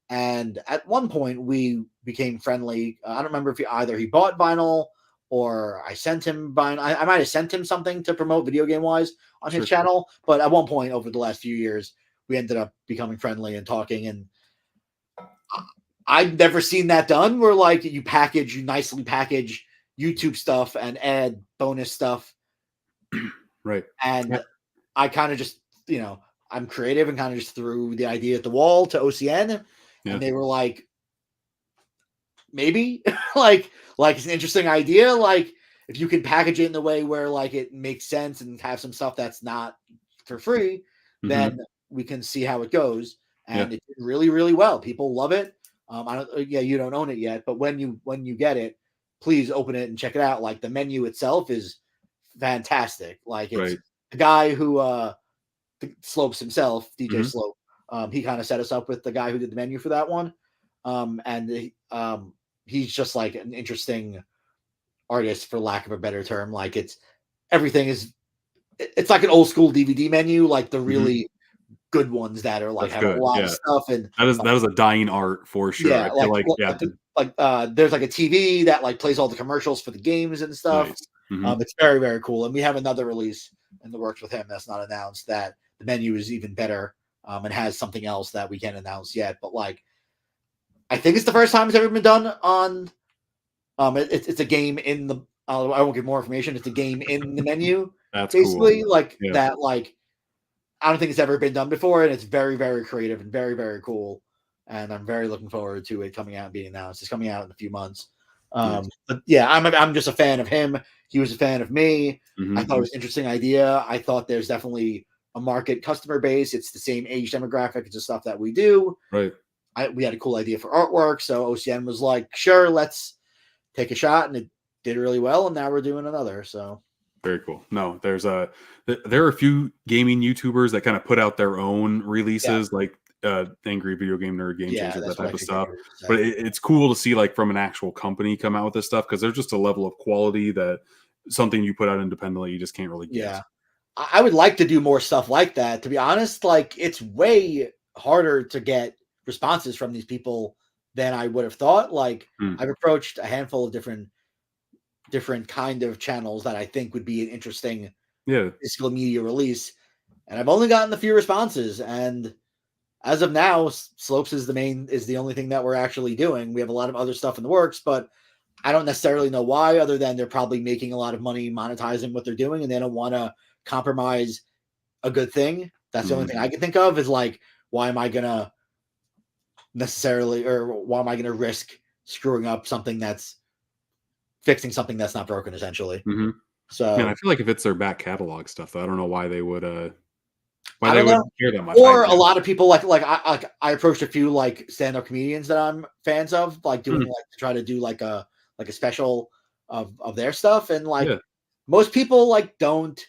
And at one point we became friendly. I don't remember if he bought vinyl or I sent him I might have sent him something to promote video game wise on his Sure. channel. But at one point over the last few years, we ended up becoming friendly and talking. And I've never seen that done where like you nicely package YouTube stuff and add bonus stuff. Right. And Yeah. I kind of just, I'm creative and kind of just threw the idea at the wall to OCN. Yeah. And they were like, maybe like it's an interesting idea. Like if you can package it in the way where like it makes sense and have some stuff that's not for free, then we can see how it goes. And it did really, really well. People love it. You don't own it yet, but when you get it, please open it and check it out. Like the menu itself is fantastic. Like it's the guy who Slopes himself, DJ Slope. He kind of set us up with the guy who did the menu for that one. And he's just like an interesting artist, for lack of a better term. Like it's like an old school DVD menu, like the really good ones that are like have a lot of stuff. And that is a dying art for sure. Yeah, there's like a TV that like plays all the commercials for the games and stuff. Nice. It's very, very cool. And we have another release in the works with him that's not announced, that the menu is even better and has something else that we can't announce yet. But like, I think it's the first time it's ever been done on. It's a game in the. I won't give more information. It's a game in the menu. That's basically cool. That. Like, I don't think it's ever been done before, and it's very, very creative and very, very cool. And I'm very looking forward to it coming out and being announced. It's coming out in a few months. But yeah, I'm just a fan of him. He was a fan of me. I thought it was an interesting idea. I thought there's definitely a market customer base. It's the same age demographic. It's the stuff that we do. Right. We had a cool idea for artwork, so OCN was like, "Sure, let's take a shot," and it did really well. And now we're doing another. So very cool. No, there are a few gaming YouTubers that kind of put out their own releases, like Angry Video Game Nerd, Game Changer, that type of stuff. But it's cool to see like from an actual company come out with this stuff, because there's just a level of quality that something you put out independently you just can't really get. Yeah, I would like to do more stuff like that. To be honest, like it's way harder to get responses from these people than I would have thought. Like I've approached a handful of different kind of channels that I think would be an interesting physical media release, and I've only gotten a few responses. And as of now, Slopes is the only thing that we're actually doing. We have a lot of other stuff in the works, but I don't necessarily know why, other than they're probably making a lot of money monetizing what they're doing, and they don't want to compromise a good thing. That's the only thing I can think of, is like, why am I gonna risk screwing up something that's fixing something that's not broken, essentially. So, and I feel like if it's their back catalog stuff, I don't know why they would care that much. Or a lot of people like I approached a few like stand-up comedians that I'm fans of, like doing like to try to do like a special of their stuff, and like most people like don't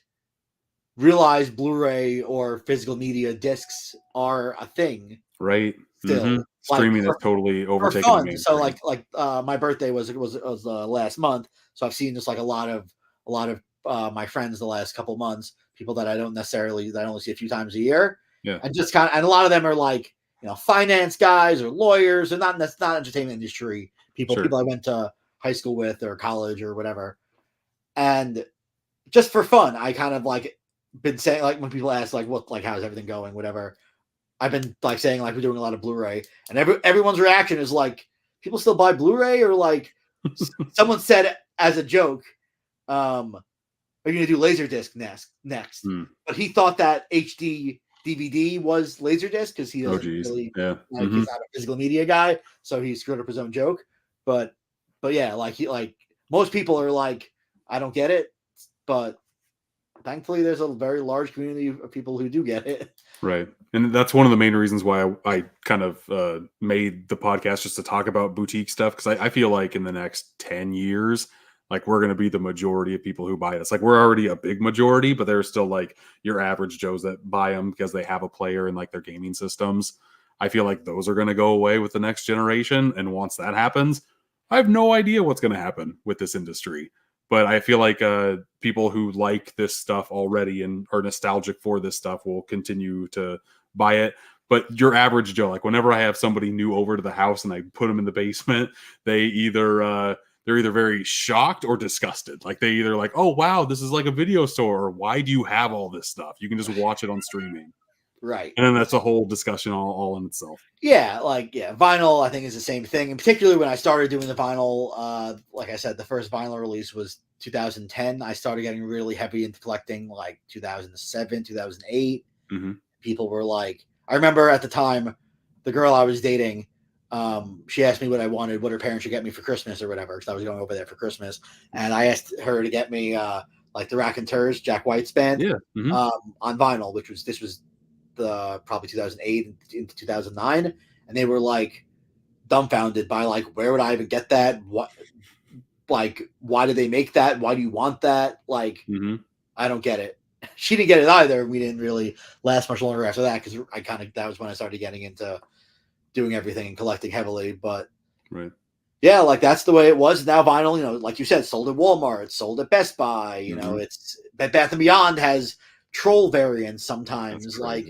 realize Blu-ray or physical media discs are a thing, right? Still, streaming is totally overtaken. The so like my birthday was last month, so I've seen just like a lot of my friends the last couple months, people that I only see a few times a year, and just and a lot of them are like finance guys or lawyers, or that's not entertainment industry people, people I went to high school with or college or whatever, and just for fun, I kind of like been saying, like when people ask like what, like how's everything going, whatever, I've been like saying like we're doing a lot of Blu-ray, and everyone's reaction is like, people still buy Blu-ray, or like someone said as a joke, are you gonna do Laserdisc next? But he thought that HD DVD was Laserdisc because he doesn't he's not a physical media guy, so he screwed up his own joke. But yeah, like most people are like, I don't get it, but thankfully there's a very large community of people who do get it. Right. And that's one of the main reasons why I kind of made the podcast, just to talk about boutique stuff. Because I feel like in the next 10 years, like we're going to be the majority of people who buy this. Like we're already a big majority, but there's still like your average Joes that buy them because they have a player in like their gaming systems. I feel like those are going to go away with the next generation. And once that happens, I have no idea what's going to happen with this industry. But I feel like people who like this stuff already and are nostalgic for this stuff will continue to buy it. But your average Joe, like whenever I have somebody new over to the house and I put them in the basement, they either they're either very shocked or disgusted. Like they either like, oh wow, this is like a video store, or why do you have all this stuff? You can just watch it on streaming. Right. And then that's a whole discussion all in itself. Yeah, like vinyl I think is the same thing. And particularly when I started doing the vinyl, like I said, the first vinyl release was 2010. I started getting really heavy into collecting like 2007, 2008. Mm-hmm. People were like, I remember at the time, the girl I was dating, she asked me what I wanted, what her parents should get me for Christmas or whatever, because I was going over there for Christmas. And I asked her to get me like the Raconteurs, Jack White's band, Mm-hmm. on vinyl, this was the probably 2008 into 2009. And they were like dumbfounded by like, where would I even get that? What, like, why do they make that? Why do you want that? Like, mm-hmm. I don't get it. She didn't get it either. We didn't really last much longer after that, because that was when I started getting into doing everything and collecting heavily. But right, yeah, like that's the way it was. Now vinyl, you know, like you said, sold at Walmart, sold at Best Buy. You know, it's Bath and Beyond has troll variants sometimes. Like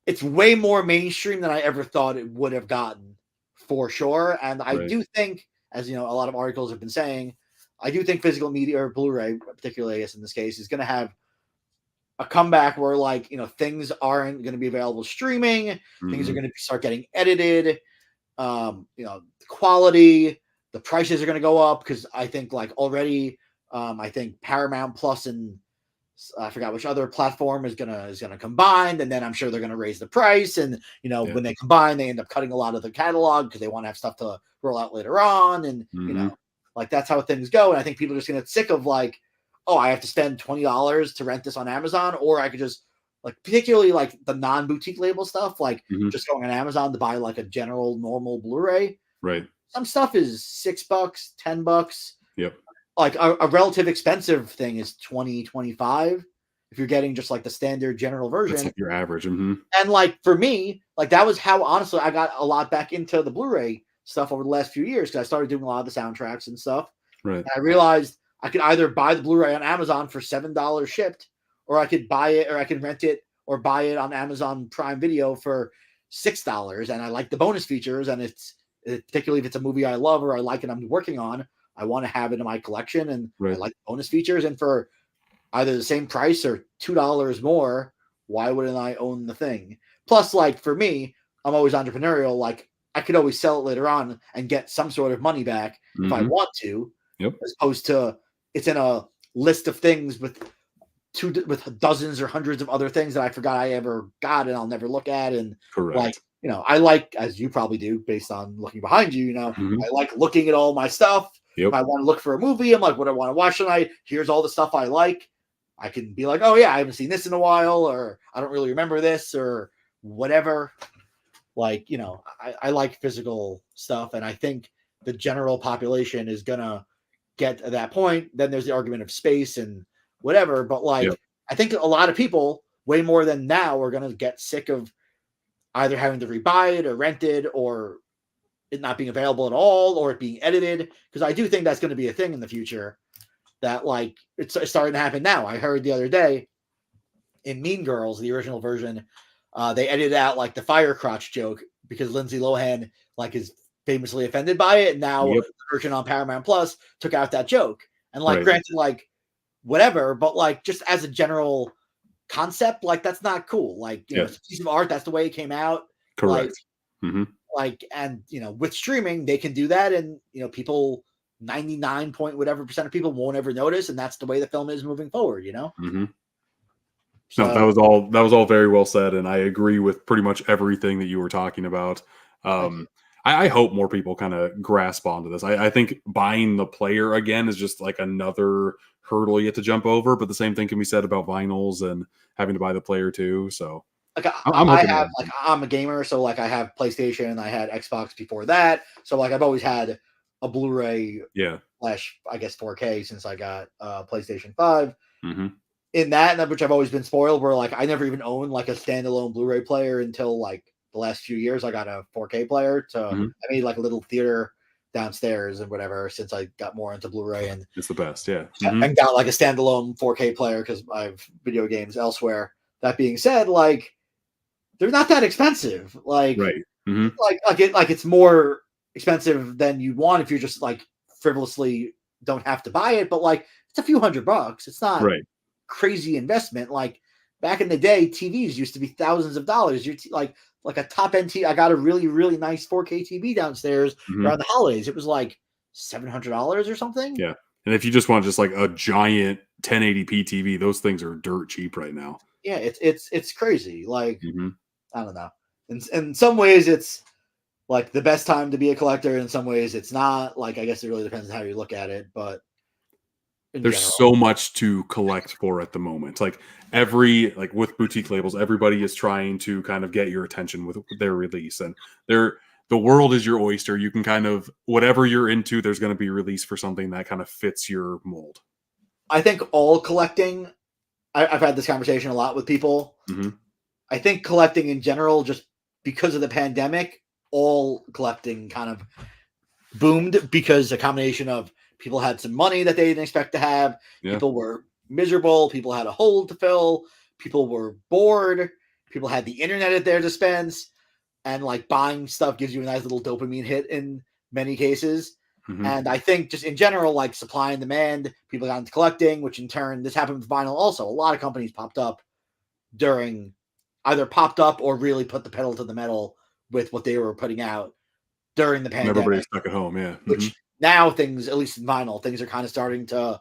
it's way more mainstream than I ever thought it would have gotten, for sure. And I do think, as you know, a lot of articles have been saying, I do think physical media, or Blu-ray, particularly, I guess in this case, is going to have a comeback where, like, you know, things aren't going to be available streaming. Mm-hmm. Things are going to start getting edited. You know, the quality, the prices are going to go up, because I think, like, already, I think Paramount Plus and I forgot which other platform is gonna combine, and then I'm sure they're gonna raise the price. And you know, when they combine, they end up cutting a lot of the catalog because they want to have stuff to roll out later on. And you know, like that's how things go. And I think people are just gonna get sick of like, oh, I have to spend $20 to rent this on Amazon, or I could just, like, particularly like the non-boutique label stuff, like just going on Amazon to buy like a general normal Blu-ray. Right. Some stuff is $6, $10. Yep. Like a relative expensive thing is 20, 25 if you're getting just like the standard general version. That's like your average. And like for me, like that was how honestly I got a lot back into the Blu-ray stuff over the last few years, because I started doing a lot of the soundtracks and stuff. Right. And I realized I could either buy the Blu-ray on Amazon for $7 shipped, or I could buy it, or I could rent it or buy it on Amazon Prime Video for $6. And I like the bonus features, and particularly if it's a movie I love or I like and I'm working on, I want to have it in my collection, and I like bonus features. And for either the same price or $2 more, why wouldn't I own the thing? Plus, like for me, I'm always entrepreneurial. Like I could always sell it later on and get some sort of money back if I want to, as opposed to it's in a list of things with dozens or hundreds of other things that I forgot I ever got and I'll never look at. And like, you know, I like, as you probably do based on looking behind you, you know, I like looking at all my stuff. If I want to look for a movie, I'm like, what do I want to watch tonight? Here's all the stuff I like. I can be like, oh yeah, I haven't seen this in a while, or I don't really remember this, or whatever. Like, you know, I like physical stuff, and I think the general population is gonna get to that point. Then there's the argument of space and whatever, but like I think a lot of people, way more than now, are gonna get sick of either having to rebuy it or rent it, or it not being available at all, or it being edited. Because I do think that's going to be a thing in the future, that like it's starting to happen now. I heard the other day in Mean Girls, the original version, they edited out like the fire crotch joke because Lindsay Lohan like is famously offended by it. And now the version on Paramount Plus took out that joke. And like, granted, like whatever, but like just as a general concept, like that's not cool. Like, you know, it's a piece of art. That's the way it came out. Correct. Like, and you know, with streaming, they can do that, and you know, people 99 point whatever percent of people won't ever notice, and that's the way the film is moving forward. You know. So, no, that was all very well said, and I agree with pretty much everything that you were talking about. I hope more people kind of grasp onto this. I think buying the player again is just like another hurdle you have to jump over, but the same thing can be said about vinyls and having to buy the player too. So. Like I'm a gamer, so like I have PlayStation, I had Xbox before that, so like I've always had a Blu-ray slash I guess 4K since I got PlayStation 5. In that, which I've always been spoiled, where like I never even owned like a standalone Blu-ray player until like the last few years. I got a 4K player, so I made like a little theater downstairs and whatever since I got more into Blu-ray, and it's the best, and got like a standalone 4K player because I have video games elsewhere. That being said, like they're not that expensive. Like, like it's more expensive than you'd want if you're just like frivolously don't have to buy it, but like it's a few $100. It's not Right. crazy investment. Like back in the day, TVs used to be thousands of dollars. You're like a top end TV. I got a really, really nice 4K TV downstairs around the holidays. It was like $700 or something. Yeah. And if you just want just like a giant 1080p TV, those things are dirt cheap right now. Yeah, it's crazy. Like Mhm. I don't know. In some ways, it's like the best time to be a collector. In some ways, it's not. Like I guess it really depends on how you look at it. But in There's general, so much to collect for at the moment. Like with boutique labels, everybody is trying to kind of get your attention with their release, and the world is your oyster. You can kind of whatever you're into, there's going to be release for something that kind of fits your mold. I think all collecting. I've had this conversation a lot with people. Mhm. I think collecting in general, just because of the pandemic, all collecting kind of boomed because a combination of people had some money that they didn't expect to have. Yeah. People were miserable. People had a hole to fill. People were bored. People had the internet at their dispense. And like buying stuff gives you a nice little dopamine hit in many cases. Mhm. And I think just in general, like supply and demand, people got into collecting, which in turn, this happened with vinyl also. A lot of companies popped up or really put the pedal to the metal with what they were putting out during the When everybody's pandemic, stuck at home, yeah. Mhm. which now things, at least in vinyl, things are kind of starting to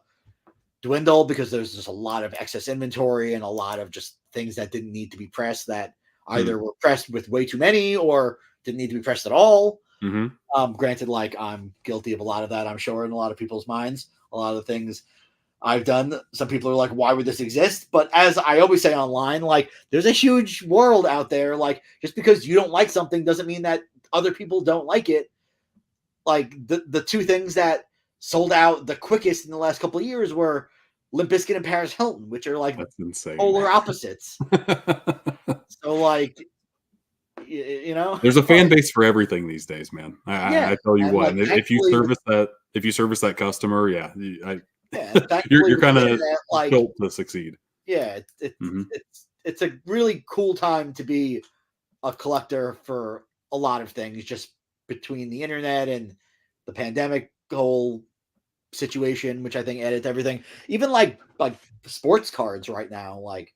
dwindle because there's just a lot of excess inventory and a lot of just things that didn't need to be pressed that either were pressed with way too many or didn't need to be pressed at all. Mhm. Granted, like I'm guilty of a lot of that, I'm sure, in a lot of people's minds. A lot of the things I've done, some people are like, why would this exist? But as I always say online, like there's a huge world out there. Like just because you don't like something doesn't mean that other people don't like it. Like the two things that sold out the quickest in the last couple of years were Limp Bizkit and Paris Hilton, which are like That's insane. polar opposites. So like, you know, There's a fan like, base for everything these days, man. yeah, I tell you and what, like and thankfully, if you service that customer, yeah, yeah, and thankfully you're with kind the of internet, like, built to succeed. yeah, Mhm. it's a really cool time to be a collector for a lot of things, just between the internet and the pandemic whole situation, which I think added to everything. Even like sports cards right now, like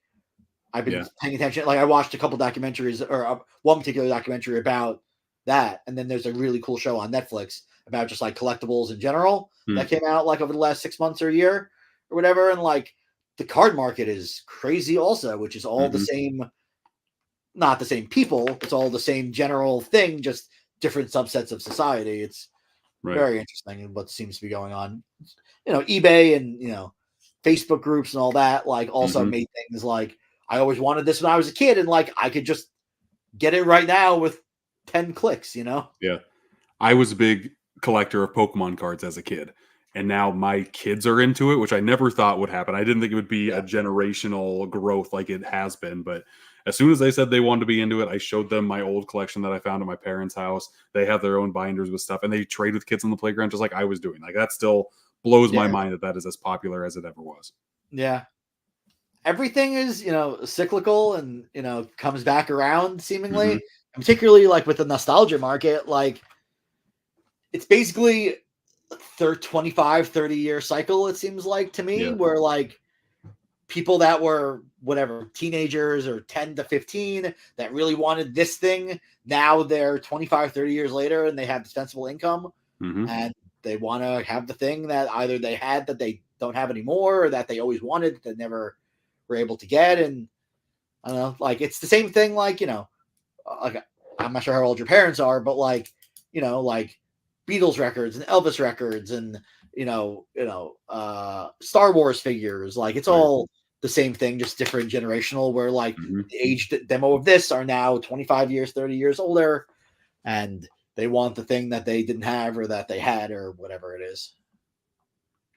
I've been Yeah. paying attention. Like I watched a couple documentaries or one particular documentary about that, and then there's a really cool show on Netflix about just like collectibles in general that Mm. came out like over the last 6 months or a year or whatever. And like the card market is crazy also, which is all the Mhm. same, not the same people. It's all the same general thing, just different subsets of society. It's Right. very interesting in what seems to be going on. eBay and Facebook groups and all that like also Mhm. made things like I always wanted this when I was a kid, and like I could just get it right now with 10 clicks. Yeah. I was a big collector of Pokemon cards as a kid, and now my kids are into it, which I never thought would happen. I didn't think it would be Yeah. a generational growth like it has been, but as soon as they said they wanted to be into it, I showed them my old collection that I found at my parents' house. They have their own binders with stuff, and they trade with kids on the playground just like I was doing. Like that still blows my Yeah. mind that that is as popular as it ever was. Yeah. Everything is, cyclical and, comes back around seemingly. Mhm. And particularly like with the nostalgia market, like it's basically a 25, 30-year cycle, it seems like to me, Yeah. where like people that were whatever teenagers or 10 to 15 that really wanted this thing, now they're 25, 30 years later and they have dispensable income Mhm. and they want to have the thing that either they had that they don't have anymore or that they always wanted that never were able to get. And I don't know, like it's the same thing, like like I'm not sure how old your parents are, but like Beatles records and Elvis records and Star Wars figures. Like it's Right. all the same thing, just different generational. Where like Mhm. the age demo of this are now 25 years, 30 years older, and they want the thing that they didn't have or that they had or whatever it is.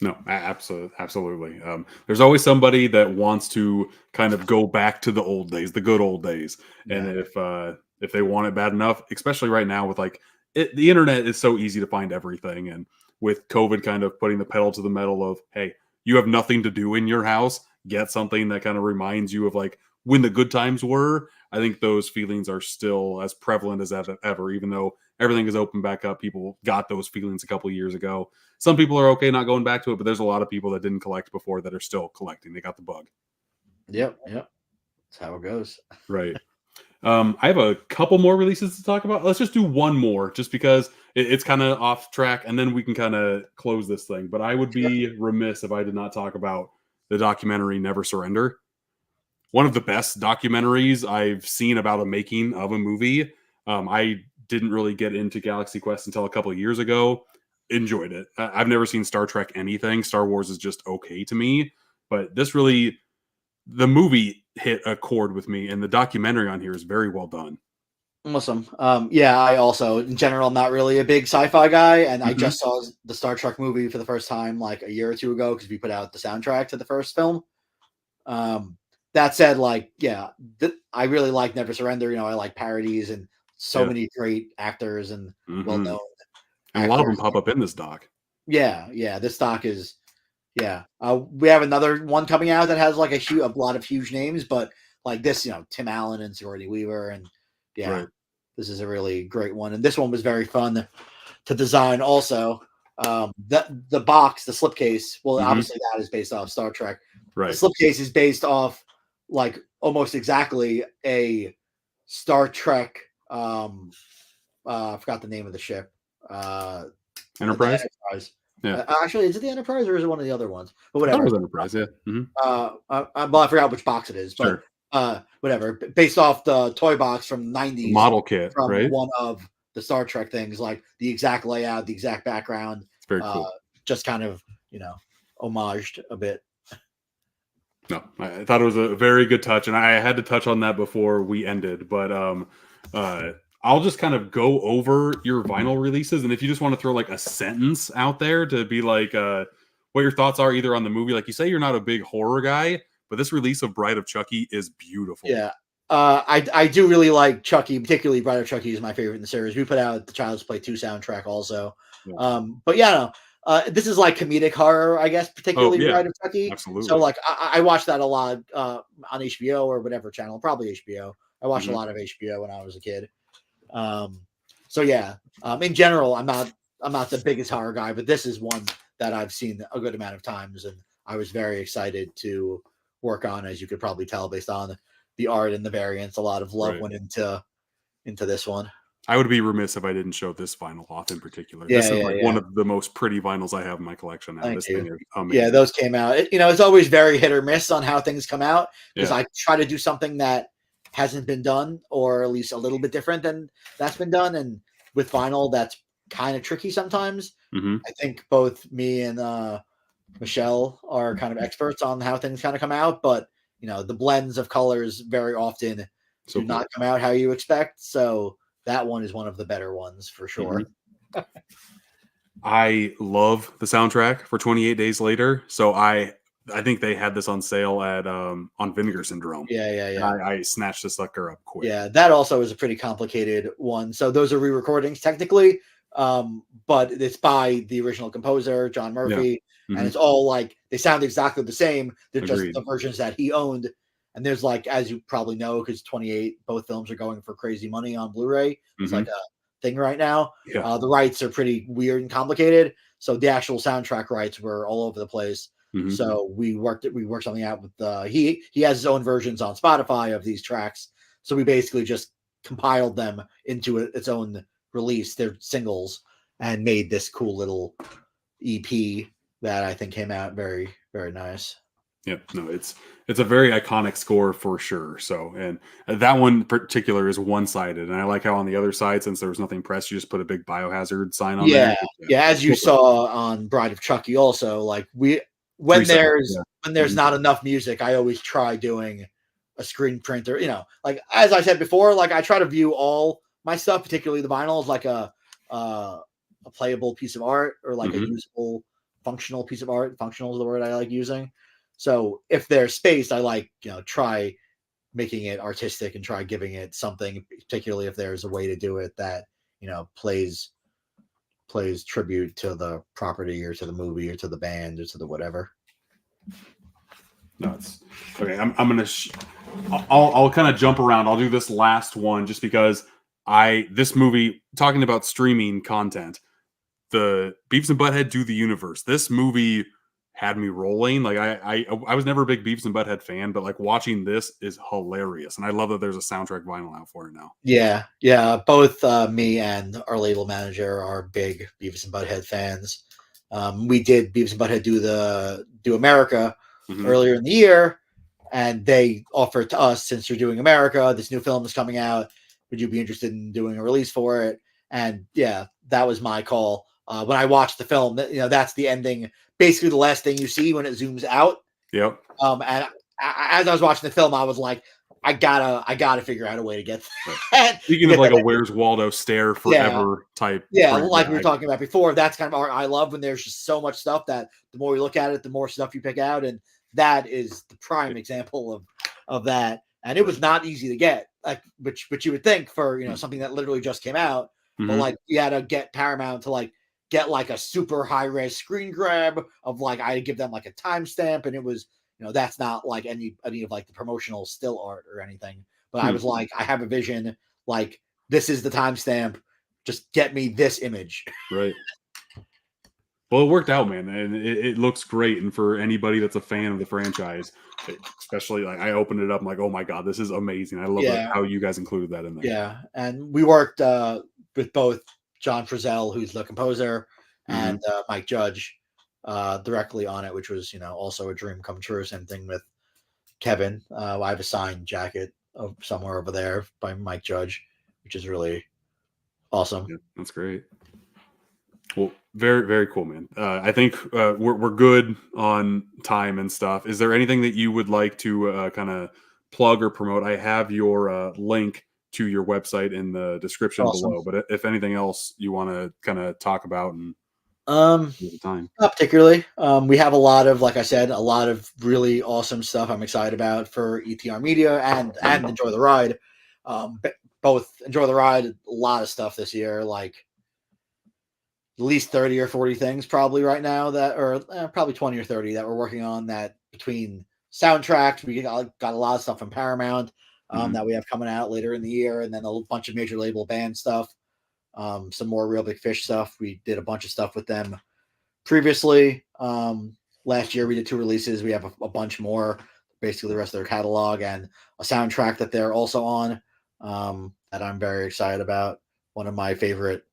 No, absolutely, absolutely. There's always somebody that wants to kind of go back to the old days, the good old days, and Yeah, if they want it bad enough, especially right now with like the internet is so easy to find everything, and with COVID kind of putting the pedal to the metal of hey, you have nothing to do in your house, get something that kind of reminds you of like when the good times were. I think those feelings are still as prevalent as ever, even though everything is open back up. People got those feelings a couple years ago. Some people are okay not going back to it, but there's a lot of people that didn't collect before that are still collecting. They got the bug. Yep. That's how it goes. Right. I have a couple more releases to talk about. Let's just do one more, just because it's kind of off track, and then we can kind of close this thing. But I would be remiss if I did not talk about the documentary Never Surrender. One of the best documentaries I've seen about a making of a movie. I didn't really get into Galaxy Quest until a couple of years ago. Enjoyed it. I've never seen Star Trek anything. Star Wars is just okay to me. But this really, the movie hit a chord with me, and the documentary on here is very well done. Awesome. Yeah, I also, in general, I'm not really a big sci-fi guy, and I just saw the Star Trek movie for the first time like a year or two ago because we put out the soundtrack to the first film. That said, like, yeah, I really like Never Surrender. You know, I like parodies and so many great actors and well-known. And a lot of them pop up in this doc. Yeah, this doc is, yeah. We have another one coming out that has like a lot of huge names, but like this, you know, Tim Allen and Sigourney Weaver, and this is a really great one. And this one was very fun to design. Also, the box, the slipcase. Well, obviously that is based off Star Trek. Right. The slipcase is based off like almost exactly a Star Trek. I forgot the name of the ship. Enterprise. Yeah. Actually, is it the Enterprise or is it one of the other ones? But whatever. It was Enterprise. Yeah. Well, I forgot which box it is, but whatever. Based off the toy box from the 90s model kit, from right? One of the Star Trek things, like the exact layout, the exact background. It's very cool. Just kind of, you know, homaged a bit. No, I thought it was a very good touch, and I had to touch on that before we ended. But I'll just kind of go over your vinyl releases, and if you just want to throw like a sentence out there to be like what your thoughts are either on the movie, like you say you're not a big horror guy, but this release of Bride of Chucky is beautiful. Yeah, I do really like Chucky, particularly Bride of Chucky is my favorite in the series. We put out the Child's Play 2 soundtrack also. Yeah. But yeah, no, this is like comedic horror, I guess, particularly Bride of Chucky. Absolutely. So like I watched that a lot on HBO or whatever channel, probably HBO. I watched a lot of HBO when I was a kid. So yeah, in general, I'm not the biggest horror guy, but this is one that I've seen a good amount of times, and I was very excited to work on, as you could probably tell based on the art and the variants. A lot of love went into this one. I would be remiss if I didn't show this vinyl off in particular. This is one of the most pretty vinyls I have in my collection now. This thing is amazing. Yeah, those came out. It's always very hit or miss on how things come out, because I try to do something that hasn't been done, or at least a little bit different than that's been done. And with vinyl, that's kind of tricky sometimes. I think both me and Michelle are kind of experts on how things kind of come out, but the blends of colors very often do not come out how you expect. So that one is one of the better ones for sure. I love the soundtrack for 28 Days Later. So I think they had this on sale at on Vinegar Syndrome. Yeah. I snatched the sucker up quick. Yeah, that also is a pretty complicated one. So those are re-recordings technically, but it's by the original composer, John Murphy, and it's all like they sound exactly the same. They're just the versions that he owned. And there's like, as you probably know, because 28, both films are going for crazy money on Blu-ray. It's like a thing right now. The rights are pretty weird and complicated. So the actual soundtrack rights were all over the place. So we worked something out with he has his own versions on Spotify of these tracks. So we basically just compiled them into its own release. They're singles, and made this cool little EP that I think came out very, very nice. Yep. No, it's a very iconic score for sure. So, and that one in particular is one-sided, and I like how on the other side, since there was nothing pressed, you just put a big Biohazard sign on there. Yeah. As you saw on Bride of Chucky, also like when there's not enough music, I always try doing a screen printer. Like as I said before, like I try to view all my stuff, particularly the vinyl, as like a playable piece of art, or like a usable, functional piece of art. Functional is the word I like using. So if there's space, I like, try making it artistic and try giving it something, particularly if there's a way to do it that, plays tribute to the property or to the movie or to the band or to the whatever. No, it's okay. I'm going to, I'll kind of jump around. I'll do this last one just because this movie, talking about streaming content, the Beavis and Butthead Do the Universe. This movie had me rolling. Like I was never a big Beavis and Butthead fan, but like watching this is hilarious, and I love that there's a soundtrack vinyl out for it now. Yeah. Both me and our label manager are big Beavis and Butthead fans. We did Beavis and Butthead Do America earlier in the year, and they offered to us, since you're doing America, this new film is coming out. Would you be interested in doing a release for it? And yeah, that was my call. When I watched the film, that's the ending, basically the last thing you see when it zooms out. Yep. And as I was watching the film, I was like, I gotta figure out a way to get that. Speaking of like a Where's Waldo stare forever type. Yeah, like we were talking about before, that's kind of art I love, when there's just so much stuff that the more you look at it, the more stuff you pick out. And that is the prime example of that. And it was not easy to get, like, but you would think for something that literally just came out, but like you had to get Paramount to like get like a super high res screen grab of like, I give them like a timestamp, and it was that's not like any of like the promotional still art or anything. But I was like, I have a vision, like this is the timestamp, just get me this image. Right. Well, it worked out, man, and it looks great. And for anybody that's a fan of the franchise, especially like I opened it up, I'm like, oh my god, this is amazing. I love how you guys included that in there. Yeah, and we worked with both John Frizzell, who's the composer, and Mike Judge directly on it, which was also a dream come true. Same thing with Kevin. I have a signed jacket somewhere over there by Mike Judge, which is really awesome. Yeah, that's great. Well, very, very cool, man. I think we're good on time and stuff. Is there anything that you would like to kind of plug or promote? I have your link to your website in the description below, but if anything else you want to kind of talk about and time. Not particularly. We have a lot of, like I said, a lot of really awesome stuff I'm excited about for ETR Media and Enjoy the Ride. Both Enjoy the Ride, a lot of stuff this year, like at least 30 or 40 things probably right now probably 20 or 30 that we're working on, that between soundtracks, we got a lot of stuff from Paramount that we have coming out later in the year, and then a bunch of major label band stuff, some more Real Big Fish stuff. We did a bunch of stuff with them previously. Last year we did 2 releases. We have a bunch more, basically the rest of their catalog, and a soundtrack that they're also on that I'm very excited about. One of my favorite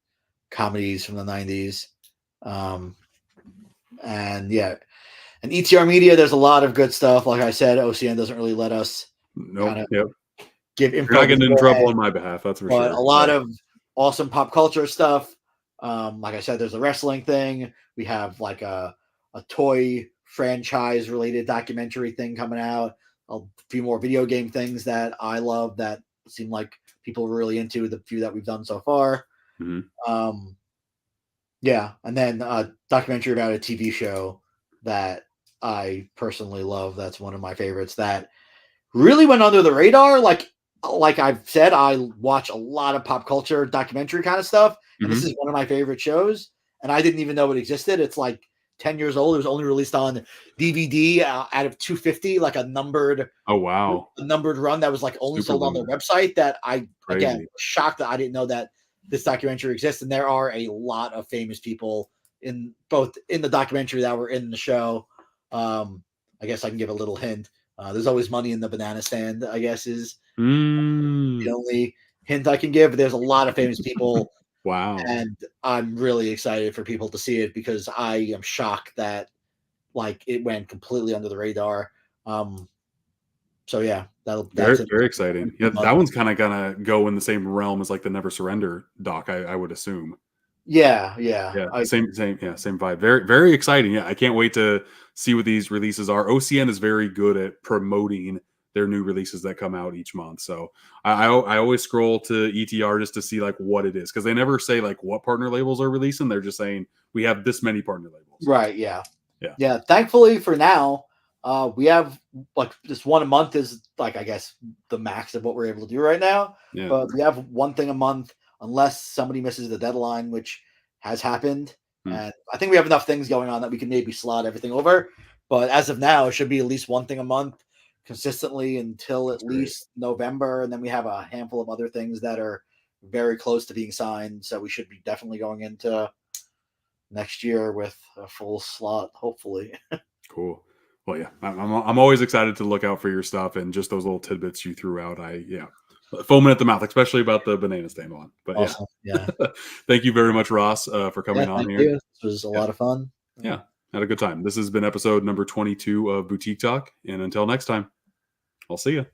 comedies from the 90s. And ETR Media, there's a lot of good stuff. Like I said, OCN doesn't really let us give info. You're not getting in trouble on my behalf, that's for sure. A lot of awesome pop culture stuff. Like I said, there's a wrestling thing. We have like a toy franchise related documentary thing coming out. A few more video game things that I love that seem like people are really into, the few that we've done so far. And then a documentary about a TV show that I personally love. That's one of my favorites that really went under the radar. Like I've said, I watch a lot of pop culture documentary kind of stuff, and this is one of my favorite shows, and I didn't even know it existed. It's like 10 years old. It was only released on DVD out of 250, like a numbered run that was like only sold on their website. That I again was shocked that I didn't know that this documentary exists. And there are a lot of famous people in the documentary that were in the show. I guess I can give a little hint. There's always money in the banana stand, I guess, is the only hint I can give. But there's a lot of famous people. Wow. And I'm really excited for people to see it, because I am shocked that like it went completely under the radar. So yeah, that's very exciting. Yeah, that one's kind of gonna go in the same realm as like the Never Surrender doc, I would assume. Yeah. Same vibe. Very, very exciting. Yeah, I can't wait to see what these releases are. OCN is very good at promoting their new releases that come out each month. So I always scroll to ETR just to see like what it is, because they never say like what partner labels are releasing. They're just saying we have this many partner labels. Right. Yeah. Thankfully for now, we have like this one a month is like, I guess, the max of what we're able to do right now. Yeah. But we have one thing a month, unless somebody misses the deadline, which has happened. And I think we have enough things going on that we can maybe slot everything over. But as of now, it should be at least one thing a month consistently until at least November. And then we have a handful of other things that are very close to being signed. So we should be definitely going into next year with a full slot, hopefully. Cool. Well, yeah, I'm always excited to look out for your stuff and just those little tidbits you threw out. Foaming at the mouth, especially about the banana stand one. But Awesome. Yeah. thank you very much, Ross, for coming on Thank here. you. This was a lot of fun. Yeah, had a good time. This has been episode number 22 of Boutique Talk, and until next time, I'll see you.